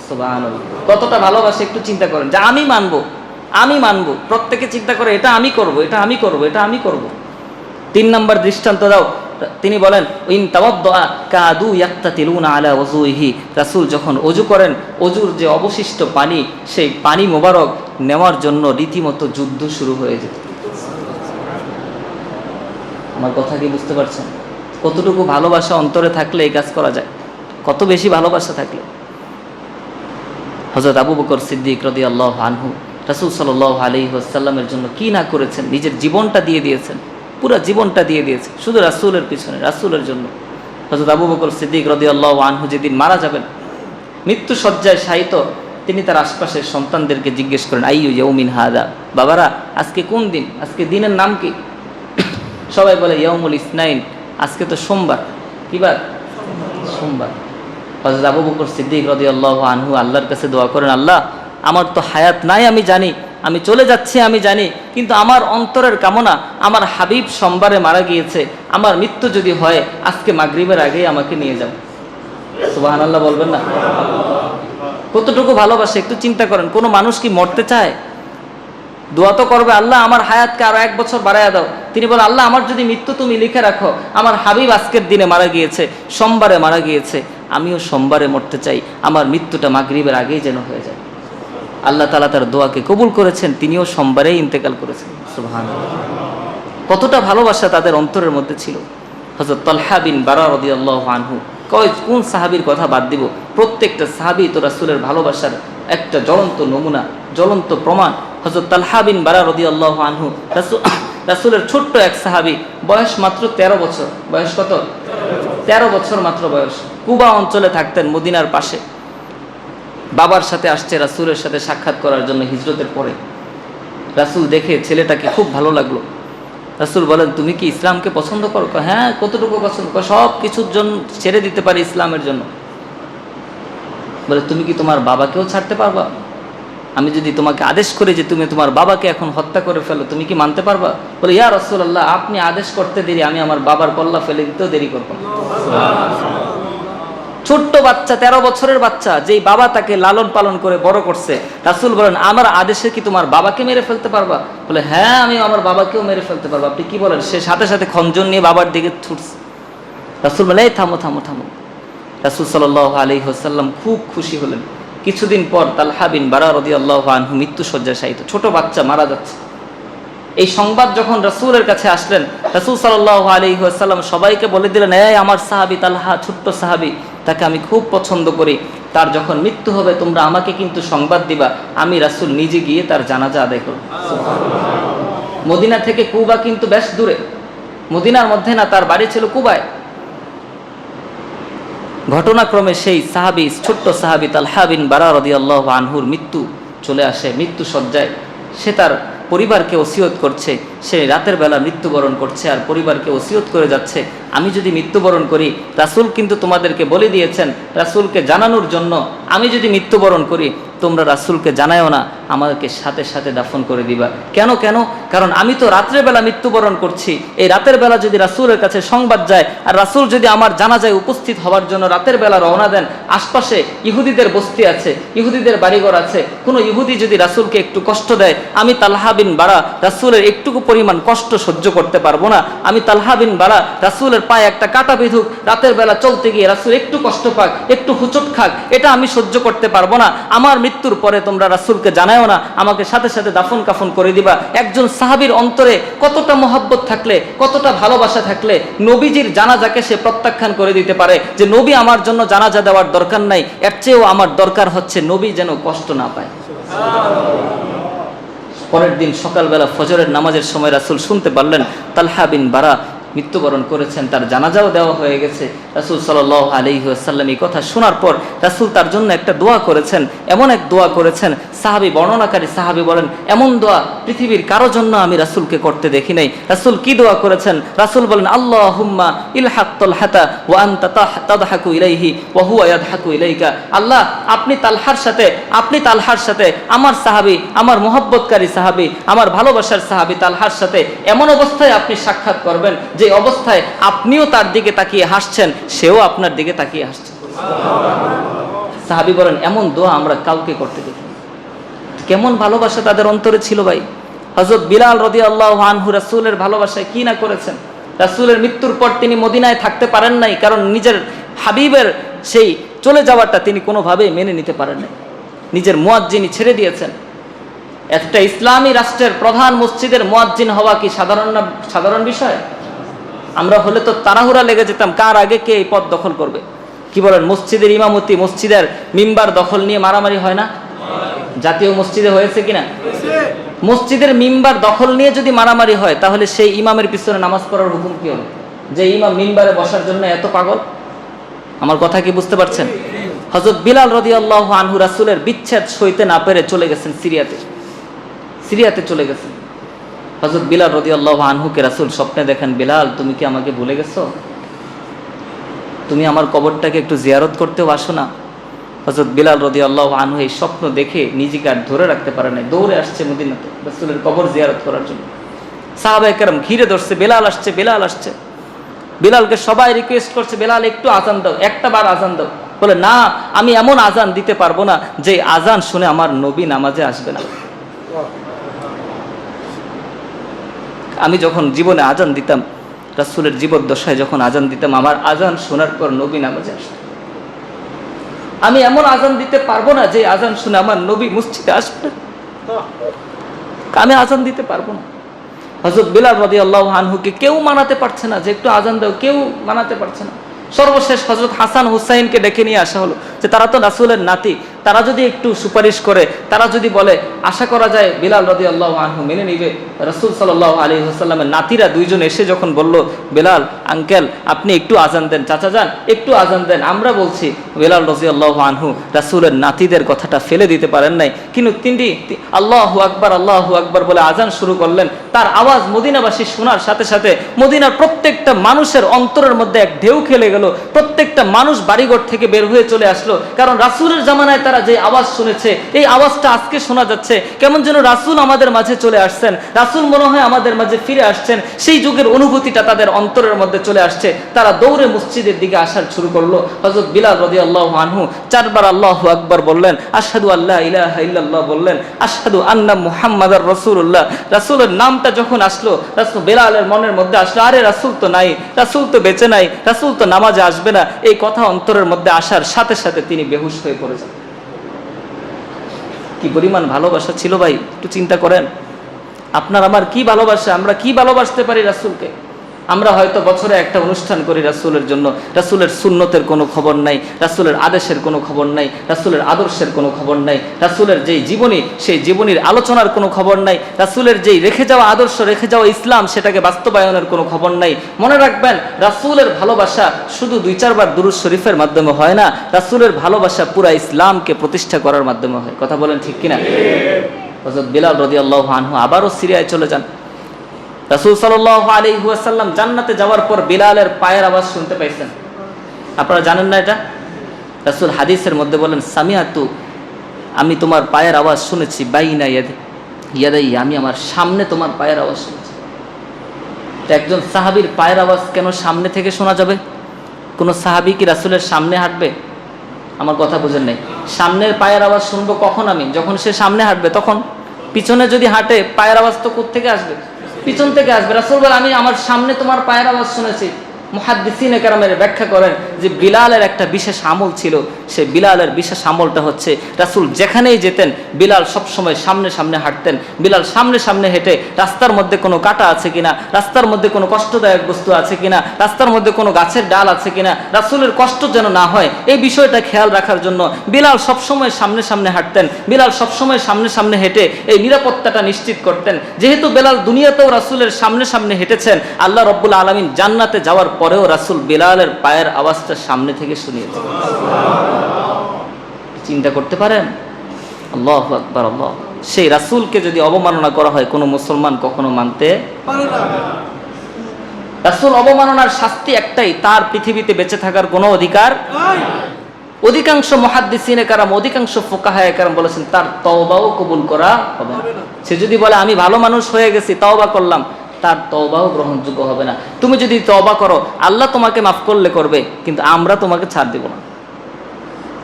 সুবহানাল্লাহ। কতটা ভালোবাসে একটু চিন্তা করেন, যে আমি মানবো, আমি মানবো। প্রত্যেকে চিন্তা করে এটা আমি করব, এটা আমি করব, এটা আমি করব। 3 নম্বর দৃষ্টান্ত দাও, তিনি বলেন ইন তাওয়াদ্দা কাদু ইয়াক্তাতিলুনা আলা ওযুহি, রাসূল যখন ওযু করেন, ওযুর যে অবশিষ্ট পানি, সেই পানি মোবারক নেওয়ার জন্য রীতিমতো যুদ্ধ শুরু হয়ে যেত। আমার কথা কি বুঝতে পারছেন? কতটুকু ভালোবাসা অন্তরে থাকলে এই কাজ করা যায়, কত বেশি ভালোবাসা থাকলে। হযরত আবু বকর সিদ্দিক রাদিয়াল্লাহু আনহু রাসূল সাল্লাল্লাহু আলাইহি ওয়াসাল্লামের জন্য কি না করেছেন, নিজের জীবনটা দিয়ে দিয়েছেন, পুরো জীবনটা দিয়ে দিয়েছে শুধু রাসূলের পিছনে, রাসূলের জন্য। হযরত আবু বকর সিদ্দিক রাদিয়াল্লাহু আনহু যেদিন মারা যাবেন, মৃত্যু শয্যায় শায়িত, তিনি তার আশপাশের সন্তানদেরকে জিজ্ঞেস করেন, আইয়ু ইয়াউমিন হাদা, বাবারা আজকে কোন দিন, আজকে দিনের নাম কি? সবাই বলে ইয়াউমুল ইসনাইন, আজকে তো সোমবার। কি বার? সোমবার। হযরত আবু বকর সিদ্দিক রাদিয়াল্লাহু আনহু আল্লাহর কাছে দোয়া করেন, আল্লাহ আমার তো হায়াত নাই, আমি জানি, আমি চলে যাচ্ছি আমি জানি, কিন্তু আমার অন্তরের কামনা, আমার হাবিব সোমবারে মারা গিয়েছে, আমার মৃত্যু যদি হয় আজকে মাগরিবের আগেই আমাকে নিয়ে যাও। সুবহানাল্লাহ বলবেন না? কতটুকু ভালোবাসে একটু চিন্তা করেন। কোনো মানুষ কি মরতে চায়? দোয়া তো করবে, আল্লাহ আমার হায়াতকে আরো 1 বছর বাড়াইয়া দাও। তিনি বলে, আল্লাহ আমার যদি মৃত্যু তুমি লিখে রাখো, আমার হাবিব আজকের দিনে মারা গিয়েছে, সোমবারে মারা গিয়েছে, আমিও সোমবারে মরতে চাই, আমার মৃত্যুটা মাগরিবের আগেই যেন হয়ে যায়। আল্লাহ তাআলা তার দোয়াকে কবুল করেছেন, তিনিও সোমবারেই ইন্তেকাল করেছেন। সুবহানাল্লাহ। কতটা ভালোবাসা তাদের অন্তরের মধ্যে ছিল। হযরত তালহা বিন বারা রাদিয়াল্লাহু আনহু, কোন সাহাবীর কথা বাদ দিব, প্রত্যেকটা সাহাবী তো রাসূলের ভালোবাসার একটা জ্বলন্ত নমুনা, জ্বলন্ত প্রমাণ। হযরত তালহা বিন বারা রাদিয়াল্লাহু আনহু রাসূলের ছোট্ট এক সাহাবী, বয়স মাত্র 13 বছর। বয়স কত? 13 বছর মাত্র বয়স। কুবা অঞ্চলে থাকতেন, মদিনার পাশে। বাবার সাথে আসছে রাসূলের সাথে সাক্ষাৎ করার জন্য হিজরতের পরে। রাসূল দেখে ছেলেটাকে খুব ভালো লাগলো। রাসূল বলেন, তুমি কি ইসলামকে পছন্দ করো? হ্যাঁ। কতটুকু পছন্দ? সব কিছুর জন্য ছেড়ে দিতে পারি ইসলামের জন্য। বলে, তুমি কি তোমার বাবাকেও ছাড়তে পারবা? আমি যদি তোমাকে আদেশ করি যে তুমি তোমার বাবাকে এখন হত্যা করে ফেলো, তুমি কি মানতে পারবা? বলে, ইয়া রাসূলুল্লাহ, আপনি আদেশ করতে দেরি, আমি আমার বাবার কল্লা ফেলে দিতেও দেরি করব না। ছোট্ট বাচ্চা, 13 বছরের বাচ্চা, যেই বাবা তাকে লালন পালন করে বড় করছে। রাসূল বলেন, আমার আদেশে কি তোমার বাবাকে মেরে ফেলতে পারবা? বলে, হ্যাঁ, আমি আমার বাবাকেও মেরে ফেলতে পারবো। আপনি কি বলেন? সে সাথে সাথে খঞ্জন নিয়ে বাবার দিকে ছুটছে। রাসূল বলে, এই থামো থামো থামো। রাসূল সাল্লাল্লাহু আলাইহি ওয়াসাল্লাম খুব খুশি হলেন। কিছুদিন পর তালহা বিন বারা রাদিয়াল্লাহু আনহু মৃত্যু শয্যায় শায়িত, ছোট বাচ্চা মারা যাচ্ছে। এই সংবাদ যখন রাসূলের কাছে আসলেন, রাসূল সাল্লাল্লাহু আলাইহি ওয়াসাল্লাম সবাইকে বলে দিলেন, এই আমার সাহাবী তালহা, ছোট্ট সাহাবী, তাকে আমি খুব পছন্দ করি, তার যখন মৃত্যু হবে তোমরা আমাকে কিন্তু সংবাদ দিবা, আমি রাসূল নিজে গিয়ে তার জানাজা আদায় করব। মদিনা থেকে কুবা কিন্তু বেশ দূরে, মদিনার মধ্যে না, তার বাড়ি ছিল কুবায়। ঘটনাক্রমে সেই সাহাবী, ছোট্ট সাহাবী তালহা বিন বারা রাদিয়াল্লাহু আনহুর মৃত্যু চলে আসে মৃত্যু শয্যায়। সে তার পরিবারকে ওসিয়ত করছে, সে রাতের বেলা মৃত্যুবরণ করছে আর পরিবারকে ওসিয়ত করে যাচ্ছে, আমি যদি মৃত্যুবরণ করি, রাসূল কিন্তু তোমাদেরকে বলে দিয়েছেন রাসূলকে জানানোর জন্য, আমি যদি মৃত্যুবরণ করি তোমরা রাসূলকে জানায়ও না, আমাকে সাথে সাথে দাফন করে দিবা। কেন? কারণ আমি তো রাতের বেলা মৃত্যুবরণ করছি। এই রাতের বেলা যদি রাসূলের কাছে সংবাদ যায় আর রাসূল যদি আমার জানাজায় উপস্থিত হওয়ার জন্য রাতের বেলা রওনা দেন, আশপাশে ইহুদিদের বস্তি আছে, ইহুদিদের বাড়িঘর আছে, কোনো ইহুদি যদি রাসূলকে একটু কষ্ট দেয়, আমি তালহা বিন বারা রাসূলের একটুকু পরিমাণ কষ্ট সহ্য করতে পারবো না। আমি তালহা বিন বারা রাসূলের পায়ে একটা কাঁটা বিঁধুক, রাতের বেলা চলতে গিয়ে রাসূল একটু কষ্ট পাক, একটু হুচট খাক, এটা আমি সহ্য করতে পারবো না। আমার মৃত্যুর পরে তোমরা রাসূলকে জানায়ও না, আমাকে সাথে সাথে দাফন কাফন করে দিবা। একজন সাহাবীর অন্তরে কতটা মহব্বত থাকলে, কতটা ভালোবাসা থাকলে নবীজির জানাজাকে সে প্রত্যাখ্যান করে দিতে পারে, যে নবী আমার জন্য জানাজা দেওয়ার দরকার নাই, এর চেয়েও আমার দরকার হচ্ছে নবী যেন কষ্ট না পায়। পরের দিন সকালবেলা ফজরের নামাজের সময় রাসূল শুনতে পারলেন তালহা বিন বারা মৃত্যুবরণ করেছেন, তার জানাজাও দেওয়া হয়ে গেছে। রাসূল সাল্লাল্লাহু আলাইহি ওয়াসাল্লাম এই কথা শোনার পর রাসূল তার জন্য একটা দোয়া করেছেন, এমন এক দোয়া করেছেন, সাহাবী বর্ণনাকারী সাহাবী বলেন এমন দোয়া পৃথিবীর কারো জন্য আমি রাসূলকে করতে দেখি নাই। রাসূল কি দোয়া করেছেন? রাসূল বলেন আল্লাহুম্মা ইলহাক তালহাতা ওয়া আনতা তাদহাকু ইলাইহি ওয়া হুয়া ইয়াদহাকু ইলাইকা। আল্লাহ, আপনি তালহার সাথে আমার সাহাবী, আমার মহব্বতকারী সাহাবী, আমার ভালোবাসার সাহাবী তালহার সাথে এমন অবস্থায় আপনি সাক্ষাৎ করবেন যে অবস্থায় আপনিও তার দিকে তাকিয়ে হাসছেন, সেও আপনার দিকে তাকিয়ে হাসছে। সাহাবী বলেন এমন দোয়া আমরা কাউকে করতে দেখি। কেমন ভালোবাসা তাদের অন্তরে ছিল ভাই। হযরত বিলাল রাদিয়াল্লাহু আনহু রাসূলের ভালোবাসায় কি না করেছেন। রাসূলের মৃত্যুর পর তিনি মদিনায় থাকতে পারেন নাই, কারণ নিজের হাবিবের সেই চলে যাওয়াটা তিনি কোনোভাবেই মেনে নিতে পারেন নাই। নিজের মুয়াজ্জিনি ছেড়ে দিয়েছেন। একটা ইসলামী রাষ্ট্রের প্রধান মসজিদের মুয়াজ্জিন হওয়া কি সাধারণ বিষয়? আমরা হলে তো তাড়াহুড়া লেগে যেতাম কার আগে কে এই পদ দখল করবে। কি বলেন? মসজিদের ইমামতি, মসজিদের মিম্বার দখল নিয়ে মারামারি হয় না? জাতীয় মসজিদে হয়েছে কিনা? মসজিদের মিম্বার দখল নিয়ে যদি মারামারি হয় তাহলে সেই ইমামের পিছনে নামাজ পড়ার হুকুম কি হবে? যে ইমাম মিম্বারে বসার জন্য এত পাগল। আমার কথা কি বুঝতে পারছেন? হযরত বিলাল রাদিয়াল্লাহু আনহু রাসূলের বিচ্ছেদ সইতে না পেরে চলে গেছেন সিরিয়াতে চলে গেছেন। হযরত বিলাল রাদিয়াল্লাহু আনহুকে রাসূল স্বপ্নে দেখেন, বিলাল তুমি কি আমাকে ভুলে গেছো? তুমি আমার কবরটাকে একটু জিয়ারত করতেও আসো না? হযরত বিলাল রাদিয়াল্লাহু আনহু এই স্বপ্ন দেখে নিজেকে আর ধরে রাখতে পারে নাই, দৌড়ে আসছে মদিনাতে রাসূলের কবর জিয়ারত করার জন্য। সাহাবায়ে কেরাম ঘিরে ধরছে, বিলাল আসছে। বিলালকে সবাই রিকোয়েস্ট করছে, বিলাল একটু আজান দাও, একটা বার আজান দাও। বলে না, আমি এমন আজান দিতে পারবো না যে আজান শুনে আমার নবী নামাজে আসবে না। আমি যখন জীবনে আজান দিতাম, রাসূলের জীবদ্দশায় যখন আজান দিতাম, আমার আজান শোনার পর নবী নামাজে আসতেন। আমি এমন আজান দিতে পারবো না যে আজান শুনে আমার নবী মসজিদে আসবে না। আমি আজান দিতে পারবো না। হযরত বিলাল রাদিয়াল্লাহু আনহুকে কেউ মানাতে পারছে না যে একটু আজান দাও, কেউ মানাতে পারছে না। সর্বশেষ হযরত হাসান হুসাইনকে ডেকে নিয়ে আসা হলো যে তারা তো রাসূলের নাতি, তারা যদি একটু সুপারিশ করে, তারা যদি বলে, আশা করা যায় বিলাল রাদিয়াল্লাহু আনহু মেনে নিবে। রাসূল সাল্লাল্লাহু আলাইহি ওয়াসাল্লামের নাতিরা দুইজন এসে যখন বলল, বিলাল আঙ্কেল আপনি একটু আজান দেন, চাচা যান একটু আজান দেন। আমরা বলছি বিলাল রাদিয়াল্লাহু আনহু রাসূলের নাতিদের কথাটা ফেলে দিতে পারেন নাই, কিন্তু তিনি আল্লাহু আকবার বলে আজান শুরু করলেন। তার আওয়াজ মদিনাবাসী শোনার সাথে সাথে মদিনার প্রত্যেকটা মানুষের অন্তরের মধ্যে এক ঢেউ খেলে গেল। প্রত্যেকটা মানুষ বাড়িঘর থেকে বের হয়ে চলে আসলো, কারণ রাসূলের জামানায় তারা যে আওয়াজ শুনেছে এই আওয়াজটা আজকে শোনা যাচ্ছে। কেমন যেন রাসূল আমাদের মাঝে চলে আসছেন, রাসূল মনে হয় আমাদের মাঝে ফিরে আসছেন। সেই যুগের অনুভূতিটা তাদের অন্তরের মধ্যে চলে আসছে। তারা দৌড়ে মসজিদের দিকে আসার শুরু করলো। হযরত বিলাল রাদিয়াল্লাহু আনহু চারবার আল্লাহু আকবার বললেন, আশহাদু আল্লা ইলাহা ইল্লাল্লাহ বললেন, আশহাদু আন্না মুহাম্মাদার রাসূলুল্লাহ। রাসূলের নামটা যখন আসলো, রাসূল বিলালের মনের মধ্যে আসলো, আরে রাসূল তো নাই, রাসূল তো বেঁচে নাই, রাসূল তো নামাজে আসবে না। এই কথা অন্তরের মধ্যে আসার সাথে সাথে তিনি বেহুশ হয়ে পড়ে যান। কি পরিমাণ ভালোবাসা ছিল ভাই, একটু চিন্তা করেন। আপনার আমার কি ভালোবাসা, আমরা কি ভালোবাসতে পারি রাসূলকে। আমরা হয়তো বছরে একটা অনুষ্ঠান করি রাসূলের জন্য, রাসূলের সুন্নতের কোনো খবর নাই, রাসূলের আদেশের কোনো খবর নাই, রাসূলের আদর্শের কোনো খবর নাই, রাসূলের যেই জীবনী সেই জীবনীর আলোচনার কোনো খবর নাই, রাসূলের যেই রেখে যাওয়া আদর্শ, রেখে যাওয়া ইসলাম সেটাকে বাস্তবায়নের কোনো খবর নাই। মনে রাখবেন, রাসূলের ভালোবাসা শুধু 2-4 বার দুরূদ শরীফের মাধ্যমে হয় না, রাসূলের ভালোবাসা পুরা ইসলামকে প্রতিষ্ঠা করার মাধ্যমে হয়। কথা বলেন ঠিক কিনা? হযরত বিলাল রাদিয়াল্লাহু আনহু আবারও সিরিয়ায় চলে যান। রাসূল সাল্লাল্লাহু আলাইহি ওয়াসাল্লাম জান্নাতে যাওয়ার পর বিলালের পায়ের আওয়াজ শুনতে পাইছেন। আপনারা জানেন না এটা? রাসূল হাদিসের মধ্যে বলেন, সামিআতু, আমি তোমার পায়ের আওয়াজ শুনেছি, বাইনা ইয়াদাই, আমি আমার সামনে তোমার পায়ের আওয়াজ শুনেছি। একজন সাহাবীর পায়ের আওয়াজ কেন সামনে থেকে শোনা যাবে? কোন সাহাবী কি রাসূলের সামনে হাঁটবে? আমার কথা বুঝেন নাই। সামনের পায়ের আওয়াজ শুনবো কখন? আমি যখন সে সামনে হাঁটবে তখন। পিছনে যদি হাঁটে পায়ের আওয়াজ তো কোত্থেকে আসবে? পিছন থেকে আসবে। রাসূল বলেন, আমি আমার সামনে তোমার পায়ের আওয়াজ শুনেছি। মুহাদ্দিসিনে কেরামের ব্যাখ্যা করেন যে বিলালের একটা বিশেষ আমল ছিল। সে বিলালের বিশেষ আমলটা হচ্ছে রাসূল যেখানেই যেতেন বিলাল সবসময় সামনে সামনে হাঁটতেন। বিলাল সামনে সামনে হেঁটে রাস্তার মধ্যে কোনো কাঁটা আছে কিনা, রাস্তার মধ্যে কোনো কষ্টদায়ক বস্তু আছে কিনা, রাস্তার মধ্যে কোনো গাছের ডাল আছে কিনা, রাসূলের কষ্ট যেন না হয় এই বিষয়টা খেয়াল রাখার জন্য বিলাল সবসময় সামনে সামনে হাঁটতেন। বিলাল সবসময় সামনে সামনে হেঁটে এই নিরাপত্তাটা নিশ্চিত করতেন। যেহেতু বিলাল দুনিয়াতেও রাসূলের সামনে সামনে হেঁটেছেন, আল্লাহ রাব্বুল আলামিন জান্নাতে যাওয়ার পরেও রাসূল বিলালের পায়ের আওয়াজটা সামনে থেকে শুনিয়েছেন। চিন্তা করতে পারেন? আল্লাহু আকবার, আল্লাহ। সেই রাসূলকে যদি অবমাননা করা হয় কোনো মুসলমান কখনো মানতে পারে না। রাসূল অবমাননার শাস্তি একটাই, তার পৃথিবীতে বেঁচে থাকার কোনো অধিকার নাই। অধিকাংশ মুহাদ্দিসিনে কেরাম, অধিকাংশ ফুকাহায়ে কেরাম বলেছেন তার তওবাও কবুল করা হবে না। সে যদি বলে আমি ভালো মানুষ হয়ে গেছি, তওবা করলাম, তার তওবাও গ্রহণযোগ্য হবে না। তুমি যদি তওবা করো আল্লাহ তোমাকে মাফ করলে করবে, কিন্তু আমরা তোমাকে ছাড় দেব না।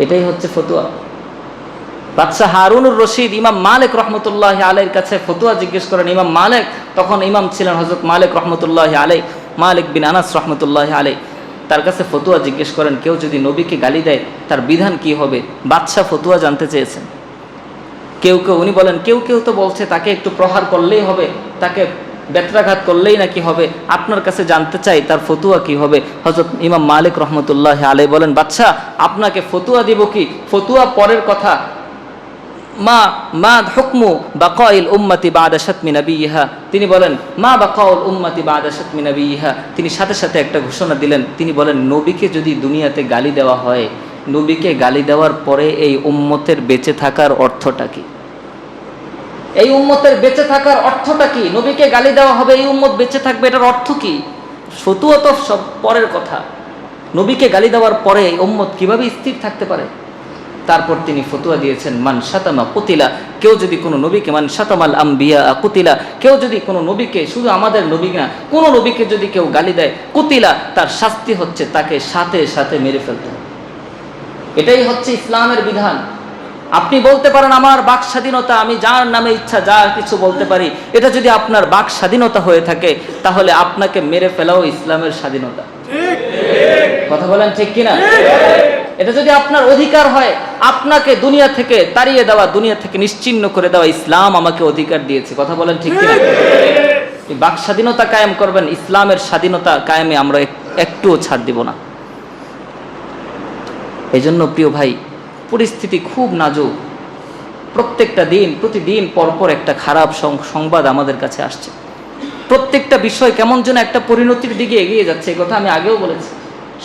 এটাই হচ্ছে ফতোয়া। বাদশাহ হারুনুর রশিদ ইমাম মালিক রহমতুল্লাহি আলাইহির কাছে ফতোয়া জিজ্ঞেস করেন। ইমাম মালিক তখন ইমাম ছিলেন হযরত মালিক রহমতুল্লাহি আলাইহি, মালিক বিন আনাস রহমতুল্লাহি আলাইহি। তার কাছে ফতোয়া জিজ্ঞেস করেন কেউ যদি নবীকে গালি দেয় তার বিধান কি হবে। বাদশাহ ফতোয়া জানতে চেয়েছেন। কেউ কেউ, উনি বলেন কেউ কেউ তো বলছে তাকে একটু প্রহার করলেই হবে, তাকে বেত্রাঘাত করলেই নাকি হবে। আপনার কাছে জানতে চাই তার ফতুয়া কি হবে। হযরত ইমাম মালিক রহমতুল্লাহি আলাইহি বলেন বাদশাহ আপনাকে ফতুয়া দিব কি, ফতুয়া পরের কথা। মা মা হুকমু বাকাইল উম্মতি বাদা শাতমি নবিয়্যিহা, তিনি বলেন মা বাকাউল উম্মতি বাদা শাতমি নবিয়্যিহা। তিনি সাথে সাথে একটা ঘোষণা দিলেন। তিনি বলেন নবীকে যদি দুনিয়াতে গালি দেওয়া হয়, নবীকে গালি দেওয়ার পরে এই উম্মতের বেঁচে থাকার অর্থটা কি? এই উম্মতের বেঁচে থাকার অর্থটা কি? নবীকে গালি দেওয়া হবে, এই উম্মত বেঁচে থাকবে, এটার অর্থ কি? ফতুয়া তো সব পরের কথা। নবীকে গালি দেওয়ার পরে এই উম্মত কিভাবে স্থির থাকতে পারে? তারপর তিনি ফতুয়া দিয়েছেন মান শাতামা কুতিলা, কেউ যদি কোনো নবীকে, মান শাতামাল আম্বিয়া কুতিলা, কেউ যদি কোনো নবীকে, শুধু আমাদের নবী না কোনো নবীকে যদি কেউ গালি দেয় কুতিলা, তার শাস্তি হচ্ছে তাকে সাথে সাথে মেরে ফেলতে হবে। এটাই হচ্ছে ইসলামের বিধান। আপনি বলতে পারেন আমার বাক স্বাধীনতা, আমি যার নামে ইচ্ছা যা কিছু বলতে পারি। এটা যদি আপনার বাক স্বাধীনতা হয়ে থাকে তাহলে আপনাকে মেরে ফেলাও ইসলামের স্বাধীনতা। কথা বলেন ঠিক কিনা? এটা যদি আপনার অধিকার হয়, আপনাকে দুনিয়া থেকে তাড়িয়ে দেওয়া, দুনিয়া থেকে নিশ্চিহ্ন করে দেওয়া ইসলাম আমাকে অধিকার দিয়েছে। কথা বলেন ঠিক কিনা? বাক স্বাধীনতা কায়েম করবেন, ইসলামের স্বাধীনতা কায়েমে আমরা একটুও ছাড় দিব না। এই জন্য প্রিয় ভাই, পরিস্থিতি খুব নাজুক। প্রত্যেকটা দিন, প্রতিদিন পরপর একটা খারাপ সংবাদ আমাদের কাছে আসছে। প্রত্যেকটা বিষয় কেমন যেন একটা পরিণতির দিকে এগিয়ে যাচ্ছে। এই কথা আমি আগেও বলেছি।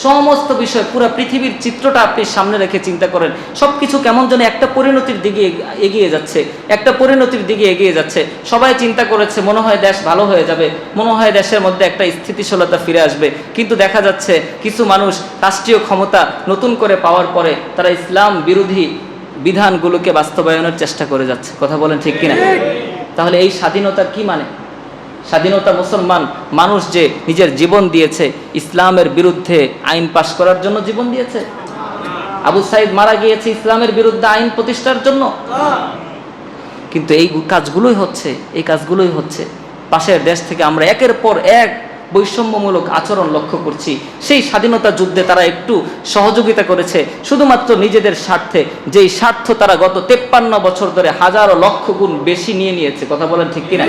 সমস্ত বিষয়, পুরো পৃথিবীর চিত্রটা আপনি সামনে রেখে চিন্তা করেন, সবকিছু কেমন যেন একটা পরিণতির দিকে এগিয়ে যাচ্ছে, একটা পরিণতির দিকে এগিয়ে যাচ্ছে। সবাই চিন্তা করেছে মনে হয় দেশ ভালো হয়ে যাবে, মনে হয় দেশের মধ্যে একটা স্থিতিশীলতা ফিরে আসবে। কিন্তু দেখা যাচ্ছে কিছু মানুষ রাষ্ট্রীয় ক্ষমতা নতুন করে পাওয়ার পরে তারা ইসলাম বিরোধী বিধানগুলোকে বাস্তবায়নের চেষ্টা করে যাচ্ছে। কথা বলেন ঠিক কিনা? তাহলে এই স্বাধীনতার কি মানে? স্বাধীনতা মুসলমান মানুষ যে নিজের জীবন দিয়েছে, ইসলামের বিরুদ্ধে আইন পাশ করার জন্য জীবন দিয়েছে। আবু সাইদ মারা গিয়েছে ইসলামের বিরুদ্ধে আইন প্রতিষ্ঠার জন্য। কিন্তু এই কাজগুলোই হচ্ছে পাশের দেশ থেকে আমরা একের পর এক বৈষম্যমূলক আচরণ লক্ষ্য করছি। সেই স্বাধীনতা যুদ্ধে তারা একটু সহযোগিতা করেছে শুধুমাত্র নিজেদের স্বার্থে, যেই স্বার্থ তারা গত 53 বছর ধরে হাজারো লক্ষ গুণ বেশি নিয়ে নিয়েছে। কথা বলেন ঠিক কিনা?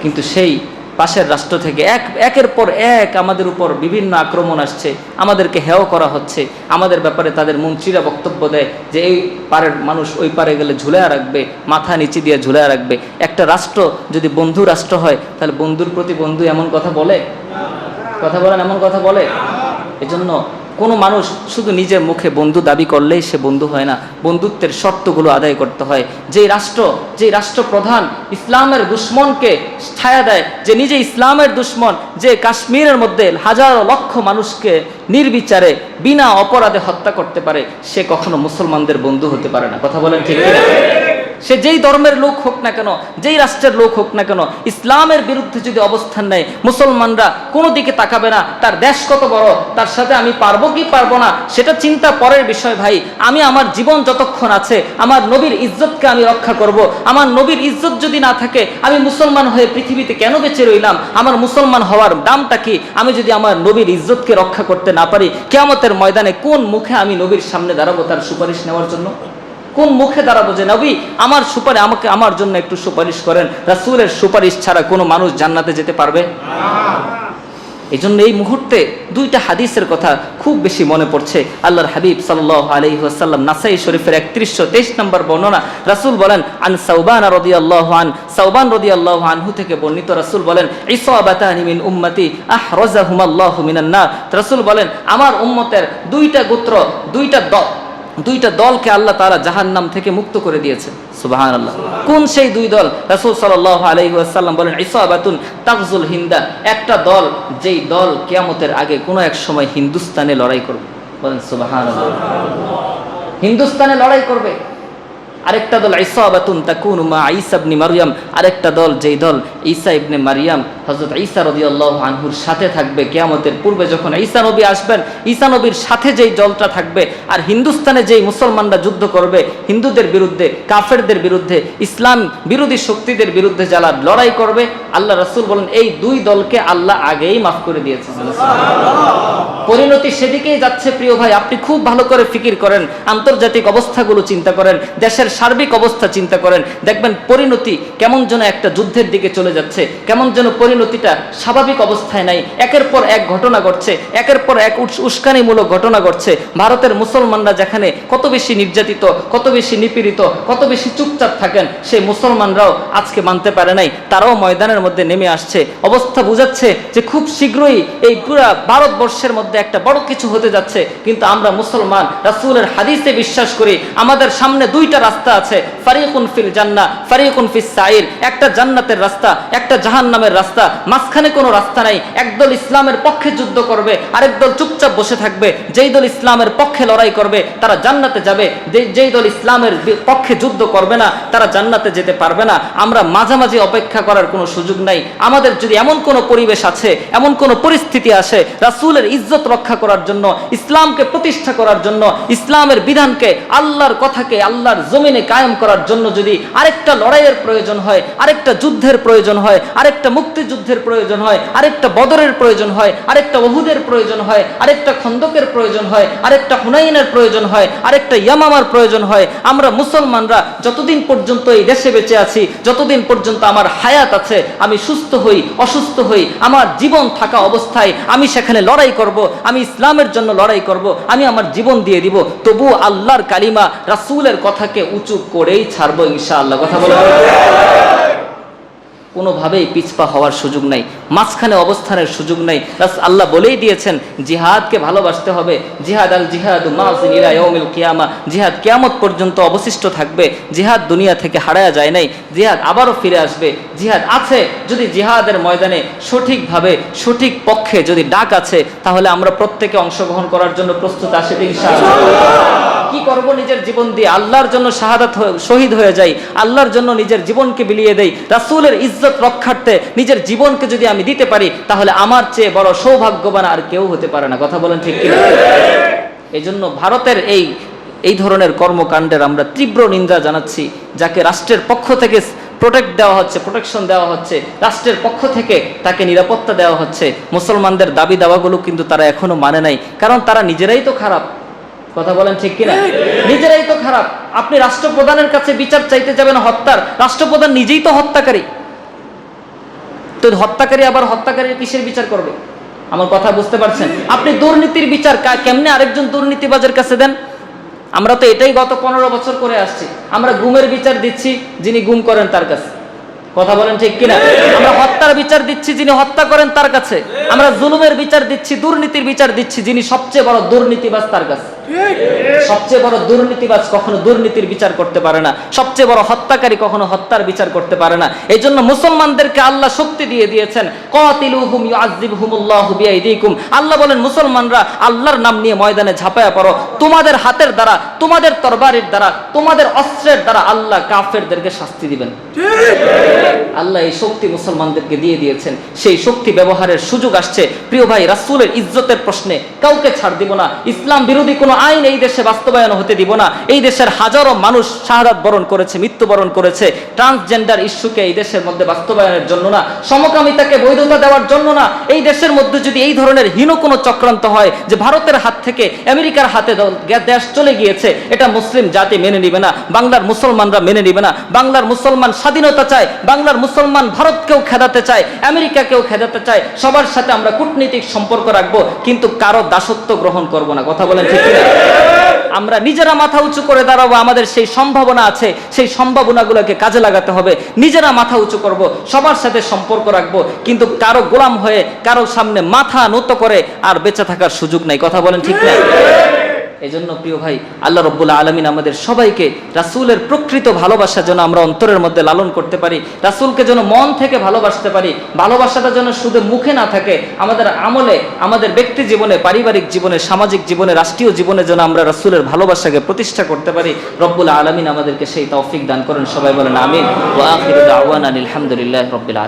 কিন্তু সেই পাশের রাষ্ট্র থেকে একের পর এক আমাদের উপর বিভিন্ন আক্রমণ আসছে, আমাদেরকে হেয় করা হচ্ছে। আমাদের ব্যাপারে তাদের মন্ত্রীরা বক্তব্য দেয় যে এই পারের মানুষ ওই পারে গেলে ঝুলায়া রাখবে, মাথা নিচে দিয়ে ঝুলায়া রাখবে। একটা রাষ্ট্র যদি বন্ধু রাষ্ট্র হয় তাহলে বন্ধুর প্রতি বন্ধু এমন কথা বলে? কথা বলেন, এমন কথা বলে? এজন্য কোনো মানুষ শুধু নিজের মুখে বন্ধু দাবি করলেই সে বন্ধু হয় না, বন্ধুত্বের শর্তগুলো আদায় করতে হয়। যেই রাষ্ট্রপ্রধান ইসলামের দুশ্মনকে ছায়া দেয়, যে নিজে ইসলামের দুশ্মন, যে কাশ্মীরের মধ্যে হাজারো লক্ষ মানুষকে নির্বিচারে বিনা অপরাধে হত্যা করতে পারে, সে কখনো মুসলমানদের বন্ধু হতে পারে না। কথা বলেন ঠিক কিনা? সে যেই ধর্মের লোক হোক না কেন, যেই রাষ্ট্রের লোক হোক না কেন, ইসলামের বিরুদ্ধে যদি অবস্থান নেয়, মুসলমানরা কোনো দিকে তাকাবে না। তার দেশ কত বড়, তার সাথে আমি পারবো কি পারবো না সেটা চিন্তা পরের বিষয় ভাই। আমি আমার জীবন যতক্ষণ আছে আমার নবীর ইজ্জতকে আমি রক্ষা করব। আমার নবীর ইজ্জত যদি না থাকে আমি মুসলমান হয়ে পৃথিবীতে কেন বেঁচে রইলাম? আমার মুসলমান হওয়ার দামটা কি? আমি যদি আমার নবীর ইজ্জতকে রক্ষা করতে না পারি, কিয়ামতের ময়দানে কোন মুখে আমি নবীর সামনে দাঁড়াবো তার সুপারিশ নেওয়ার জন্য? কোন মুখে দাঁড়াবো যে নবী আমার সুপারিশ, আমাকে আমার জন্য একটু সুপারিশ করেন? রাসূলের সুপারিশ ছাড়া কোনো মানুষ জান্নাতে যেতে পারবে না। এই জন্য এই মুহূর্তে দুইটা হাদিসের কথা খুব বেশি মনে পড়ছে। আল্লাহর হাবিব সাল্লাল্লাহু আলাইহি ওয়াসাল্লাম, নাসাই শরীফের 3123 নম্বর বর্ণনা, রাসূল বলেন আন সাওবান রাদিয়াল্লাহু আন, সাওবান রাদিয়াল্লাহু আনহু থেকে বর্ণিত, রাসূল বলেন ইসাবাতানি মিন উম্মতি আহরাজাহুমাল্লাহু মিনান নার। রাসূল বলেন আমার উম্মতের দুইটা গোত্র, দুইটা দলকে আল্লাহ তাআলা জাহান্নাম থেকে মুক্ত করে দিয়েছে। সুবহানাল্লাহ। কোন সেই দুই দল? রাসূল সাল্লাল্লাহু আলাইহি ওয়াসাল্লাম বলেন ইসাবাতুন তাগজুল হিন্দা, একটা দল যেই দল কিয়ামতের আগে কোনো এক সময় হিন্দুস্তানে লড়াই করবে। বলেন সুবহানাল্লাহ। হিন্দুস্তানে লড়াই করবে। আরেকটা দল ইসাবাতুন তাকুনু মা ঈসা ইবনে মারইয়াম, আরেকটা দল যেই দল ঈসা ইবনে মারইয়াম হযরত ঈসা রাদিয়াল্লাহু আনহুর সাথে থাকবে। কিয়ামতের পূর্বে যখন ঈসা নবী আসবেন, ঈসা নবীর সাথে যেই দলটা থাকবে, আর হিন্দুস্তানে যেই মুসলমানরা যুদ্ধ করবে হিন্দুদের বিরুদ্ধে, কাফেরদের বিরুদ্ধে, ইসলাম বিরোধী শক্তিদের বিরুদ্ধে যারা লড়াই করবে, আল্লাহ রাসূল বলেন এই দুই দলকে আল্লাহ আগেই মাফ করে দিয়েছেন। পরিণতি সেদিকেই যাচ্ছে প্রিয় ভাই। আপনি খুব ভালো করে ফিকির করেন, আন্তর্জাতিক অবস্থাগুলো চিন্তা করেন, দেশের সার্বিক অবস্থা চিন্তা করেন, দেখবেন পরিণতি কেমন যেন একটা যুদ্ধের দিকে চলে যাচ্ছে, কেমন যেন পরিণতিটা স্বাভাবিক অবস্থায় নাই। একের পর এক ঘটনা ঘটছে, একের পর এক উস্কানিমূলক ঘটনা ঘটছে। ভারতের মুসলমানরা যেখানে কত বেশি নির্যাতিত, কত বেশি নিপীড়িত, কত বেশি চুপচাপ থাকেন, সেই মুসলমানরাও আজকে মানতে পারে নাই, তারাও ময়দানের মধ্যে নেমে আসছে। অবস্থা বুঝাচ্ছে যে খুব শীঘ্রই এই পুরা ভারতবর্ষের মধ্যে একটা বড় কিছু হতে যাচ্ছে। কিন্তু আমরা মুসলমান রাসূলের হাদিসে বিশ্বাস করি। আমাদের সামনে দুইটা রাস্তা আছে, ফারিকুন ফিল জান্নাহ ফারিকুন ফিস সাইর, একটা জান্নাতের রাস্তা, একটা জাহান্নামের রাস্তা, মাঝখানে কোনো রাস্তা নাই। একদল ইসলামের পক্ষে যুদ্ধ করবে, আরেক দল চুপচাপ বসে থাকবে। যেই দল ইসলামের পক্ষে লড়াই করবে তারা জান্নাতে যাবে, যেই দল ইসলামের পক্ষে যুদ্ধ করবে না তারা জান্নাতে যেতে পারবে না। আমরা মাঝামাঝি অপেক্ষা করার কোনো সুযোগ নাই। আমাদের যদি এমন কোনো পরিবেশ আছে, এমন কোনো পরিস্থিতি আসে, রাসূলের ইজ্জত রক্ষা করার জন্য, ইসলামকে প্রতিষ্ঠা করার জন্য, ইসলামের বিধানকে, আল্লাহর কথাকে আল্লাহর জমিনে কায়েম করার জন্য যদি আরেকটা লড়াইয়ের প্রয়োজন হয়, আরেকটা যুদ্ধের প্রয়োজন হয়, আরেকটা মুক্তিযুদ্ধের প্রয়োজন হয়, আরেকটা বদরের প্রয়োজন হয়, আরেকটা উহুদের প্রয়োজন হয়, আরেকটা খন্দকের প্রয়োজন হয়, আরেকটা হুনাইনের প্রয়োজন হয়, আরেকটা ইয়ামামার প্রয়োজন হয়, আমরা মুসলমানরা যতদিন পর্যন্ত এই দেশে বেঁচে আছি, যতদিন পর্যন্ত আমার হায়াত আছে, আমি সুস্থ হই অসুস্থ হই, আমার জীবন থাকা অবস্থায় আমি সেখানে লড়াই করব, আমি ইসলামের জন্য লড়াই করব, আমি আমার জীবন দিয়ে দিব। তবু আল্লাহর কালিমা, রাসূলের কথাকে উঁচু করেই ছাড়বো ইনশাআল্লাহ। কথা বলে কোনোভাবেই পিছপা হওয়ার সুযোগ নাই, মাঝখানে অবস্থানের সুযোগ নাই। আল্লাহ বলেই দিয়েছেন জিহাদকে ভালোবাসতে হবে। জিহাদ আল জিহাদু মাযিন ইলা ইয়াউমিল কিয়ামা, জিহাদ কিয়ামত পর্যন্ত অবশিষ্ট থাকবে। জিহাদ দুনিয়া থেকে হারায়া যায় নাই, জিহাদ আবারও ফিরে আসবে। জিহাদ আছে, যদি জিহাদের ময়দানে সঠিকভাবে সঠিক পক্ষে যদি ডাক আছে, তাহলে আমরা প্রত্যেকে অংশগ্রহণ করার জন্য প্রস্তুত আছি ইনশাআল্লাহ। কি করব? নিজের জীবন দিয়ে আল্লাহর জন্য শাহাদাত শহীদ হয়ে যাই, আল্লাহর জন্য নিজের জীবনকে বিলিয়ে দেই। রাসূলের ইজ্জত রক্ষার্থে নিজের জীবনকে যদি আমি দিতে পারি, তাহলে আমার চেয়ে বড় সৌভাগ্যবান আর কেউ হতে পারে না। কথা বলেন ঠিক কিনা? এই জন্য ভারতের এই ধরনের কর্মকাণ্ডের আমরা তীব্র নিন্দা জানাচ্ছি, যাকে রাষ্ট্রের পক্ষ থেকে প্রোটেকশন দেওয়া হচ্ছে, রাষ্ট্রের পক্ষ থেকে তাকে নিরাপত্তা দেওয়া হচ্ছে। মুসলমানদের দাবি দাওয়াগুলো কিন্তু তারা এখনো মানে নাই, কারণ তারা নিজেরাই তো খারাপ। কথা বলেন ঠিক কিনা? নিজেরাই তো খারাপ। আপনি রাষ্ট্রপ্রধানের কাছে বিচার চাইতে যাবেন হত্যার, রাষ্ট্রপ্রধান নিজেই তো হত্যাকারী। তো হত্যাকারী আবার হত্যাকারীর কিসের বিচার করবে? আমার কথা বুঝতে পারছেন? আপনি দুর্নীতির বিচার কেমনে আরেকজন দুর্নীতিবাজের কাছে দেন? আমরা তো এটাই গত 15 বছর করে আসছি। আমরা গুমের বিচার দিচ্ছি যিনি গুম করেন তার কাছে। কথা বলেন ঠিক কিনা? আমরা হত্যার বিচার দিচ্ছি যিনি হত্যা করেন তার কাছে। আমরা জুলুমের বিচার দিচ্ছি, দুর্নীতির বিচার দিচ্ছি যিনি সবচেয়ে বড় দুর্নীতিবাজ তার কাছে। সবচেয়ে বড় দুর্নীতিবাজ কখনো দুর্নীতির বিচার করতে পারে না, সবচেয়ে বড় হত্যাকারী কখনো হত্যার বিচার করতে পারে না। এই জন্য মুসলমানদেরকে আল্লাহ শক্তি দিয়ে দিয়েছেন, কাতিলুহুম ইউআযযিবহুমুল্লাহু বিআইদিকুম। আল্লাহ বলেন মুসলমানরা আল্লাহর নাম নিয়ে ময়দানে ঝাঁপায়া পড়ো, তোমাদের হাতের দ্বারা, তোমাদের তরবারির দ্বারা, তোমাদের অস্ত্রের দ্বারা আল্লাহ কাফেরদেরকে শাস্তি দিবেন। আল্লাহ এই শক্তি মুসলমানদেরকে দিয়ে দিয়েছেন, সেই শক্তি ব্যবহারের সুযোগ আসছে। প্রিয় ভাই, রাসূলের ইজ্জতের প্রশ্নে কাউকে ছাড় দিব না। ইসলাম বিরোধী কোনো আইন এই দেশে বাস্তবায়ন হতে দিব না। এই দেশের হাজারো মানুষ শাহাদাত বরণ করেছে, মৃত্যুবরণ করেছে ট্রান্সজেন্ডার ইস্যুকে এই দেশের মধ্যে বাস্তবায়নের জন্য না, সমকামিতাকে বৈধতা দেওয়ার জন্য না। এই দেশের মধ্যে যদি এই ধরনের হীন কোনো চক্রান্ত হয় যে ভারতের হাত থেকে আমেরিকার হাতে দেশ চলে গিয়েছে, এটা মুসলিম জাতি মেনে নিবে না, বাংলার মুসলমানরা মেনে নিবে না। বাংলার মুসলমান স্বাধীনতা চায়, বাংলার মুসলমান ভারতকেও খেদাতে চায়, আমেরিকাকেও খেদাতে চায়। সবার সাথে আমরা কূটনীতিক সম্পর্ক রাখবো, কিন্তু কারো দাসত্ব গ্রহণ করব না। কথা বলেন ঠিক কিনা? আমরা নিজেরা মাথা উঁচু করে দাঁড়াবো, আমাদের সেই সম্ভাবনা আছে, সেই সম্ভাবনাগুলোকে কাজে লাগাতে হবে। নিজেরা মাথা উঁচু করব, সবার সাথে সম্পর্ক রাখবো, কিন্তু কারো গোলাম হয়ে কারো সামনে মাথা নত করে আর বেঁচে থাকার সুযোগ নাই। কথা বলেন ঠিক না? এই জন্য প্রিয় ভাই, আল্লাহ রাব্বুল আলামিন আমাদের সবাইকে রাসূলের প্রকৃত ভালোবাসা যেন আমরা অন্তরের মধ্যে লালন করতে পারি, রাসূলকে যেন মন থেকে ভালোবাসতে পারি। ভালোবাসাটা যেন শুধু মুখে না থাকে, আমাদের আমলে, আমাদের ব্যক্তি জীবনে, পারিবারিক জীবনে, সামাজিক জীবনে, রাষ্ট্রীয় জীবনে যেন আমরা রাসূলের ভালোবাসাকে প্রতিষ্ঠা করতে পারি। রব্বুল আলামিন আমাদেরকে সেই তৌফিক দান করেন। সবাই বলেন আমিন। ওয়া আখিরু দাওয়ানা আলহামদুলিল্লাহি রাব্বিল আলামিন।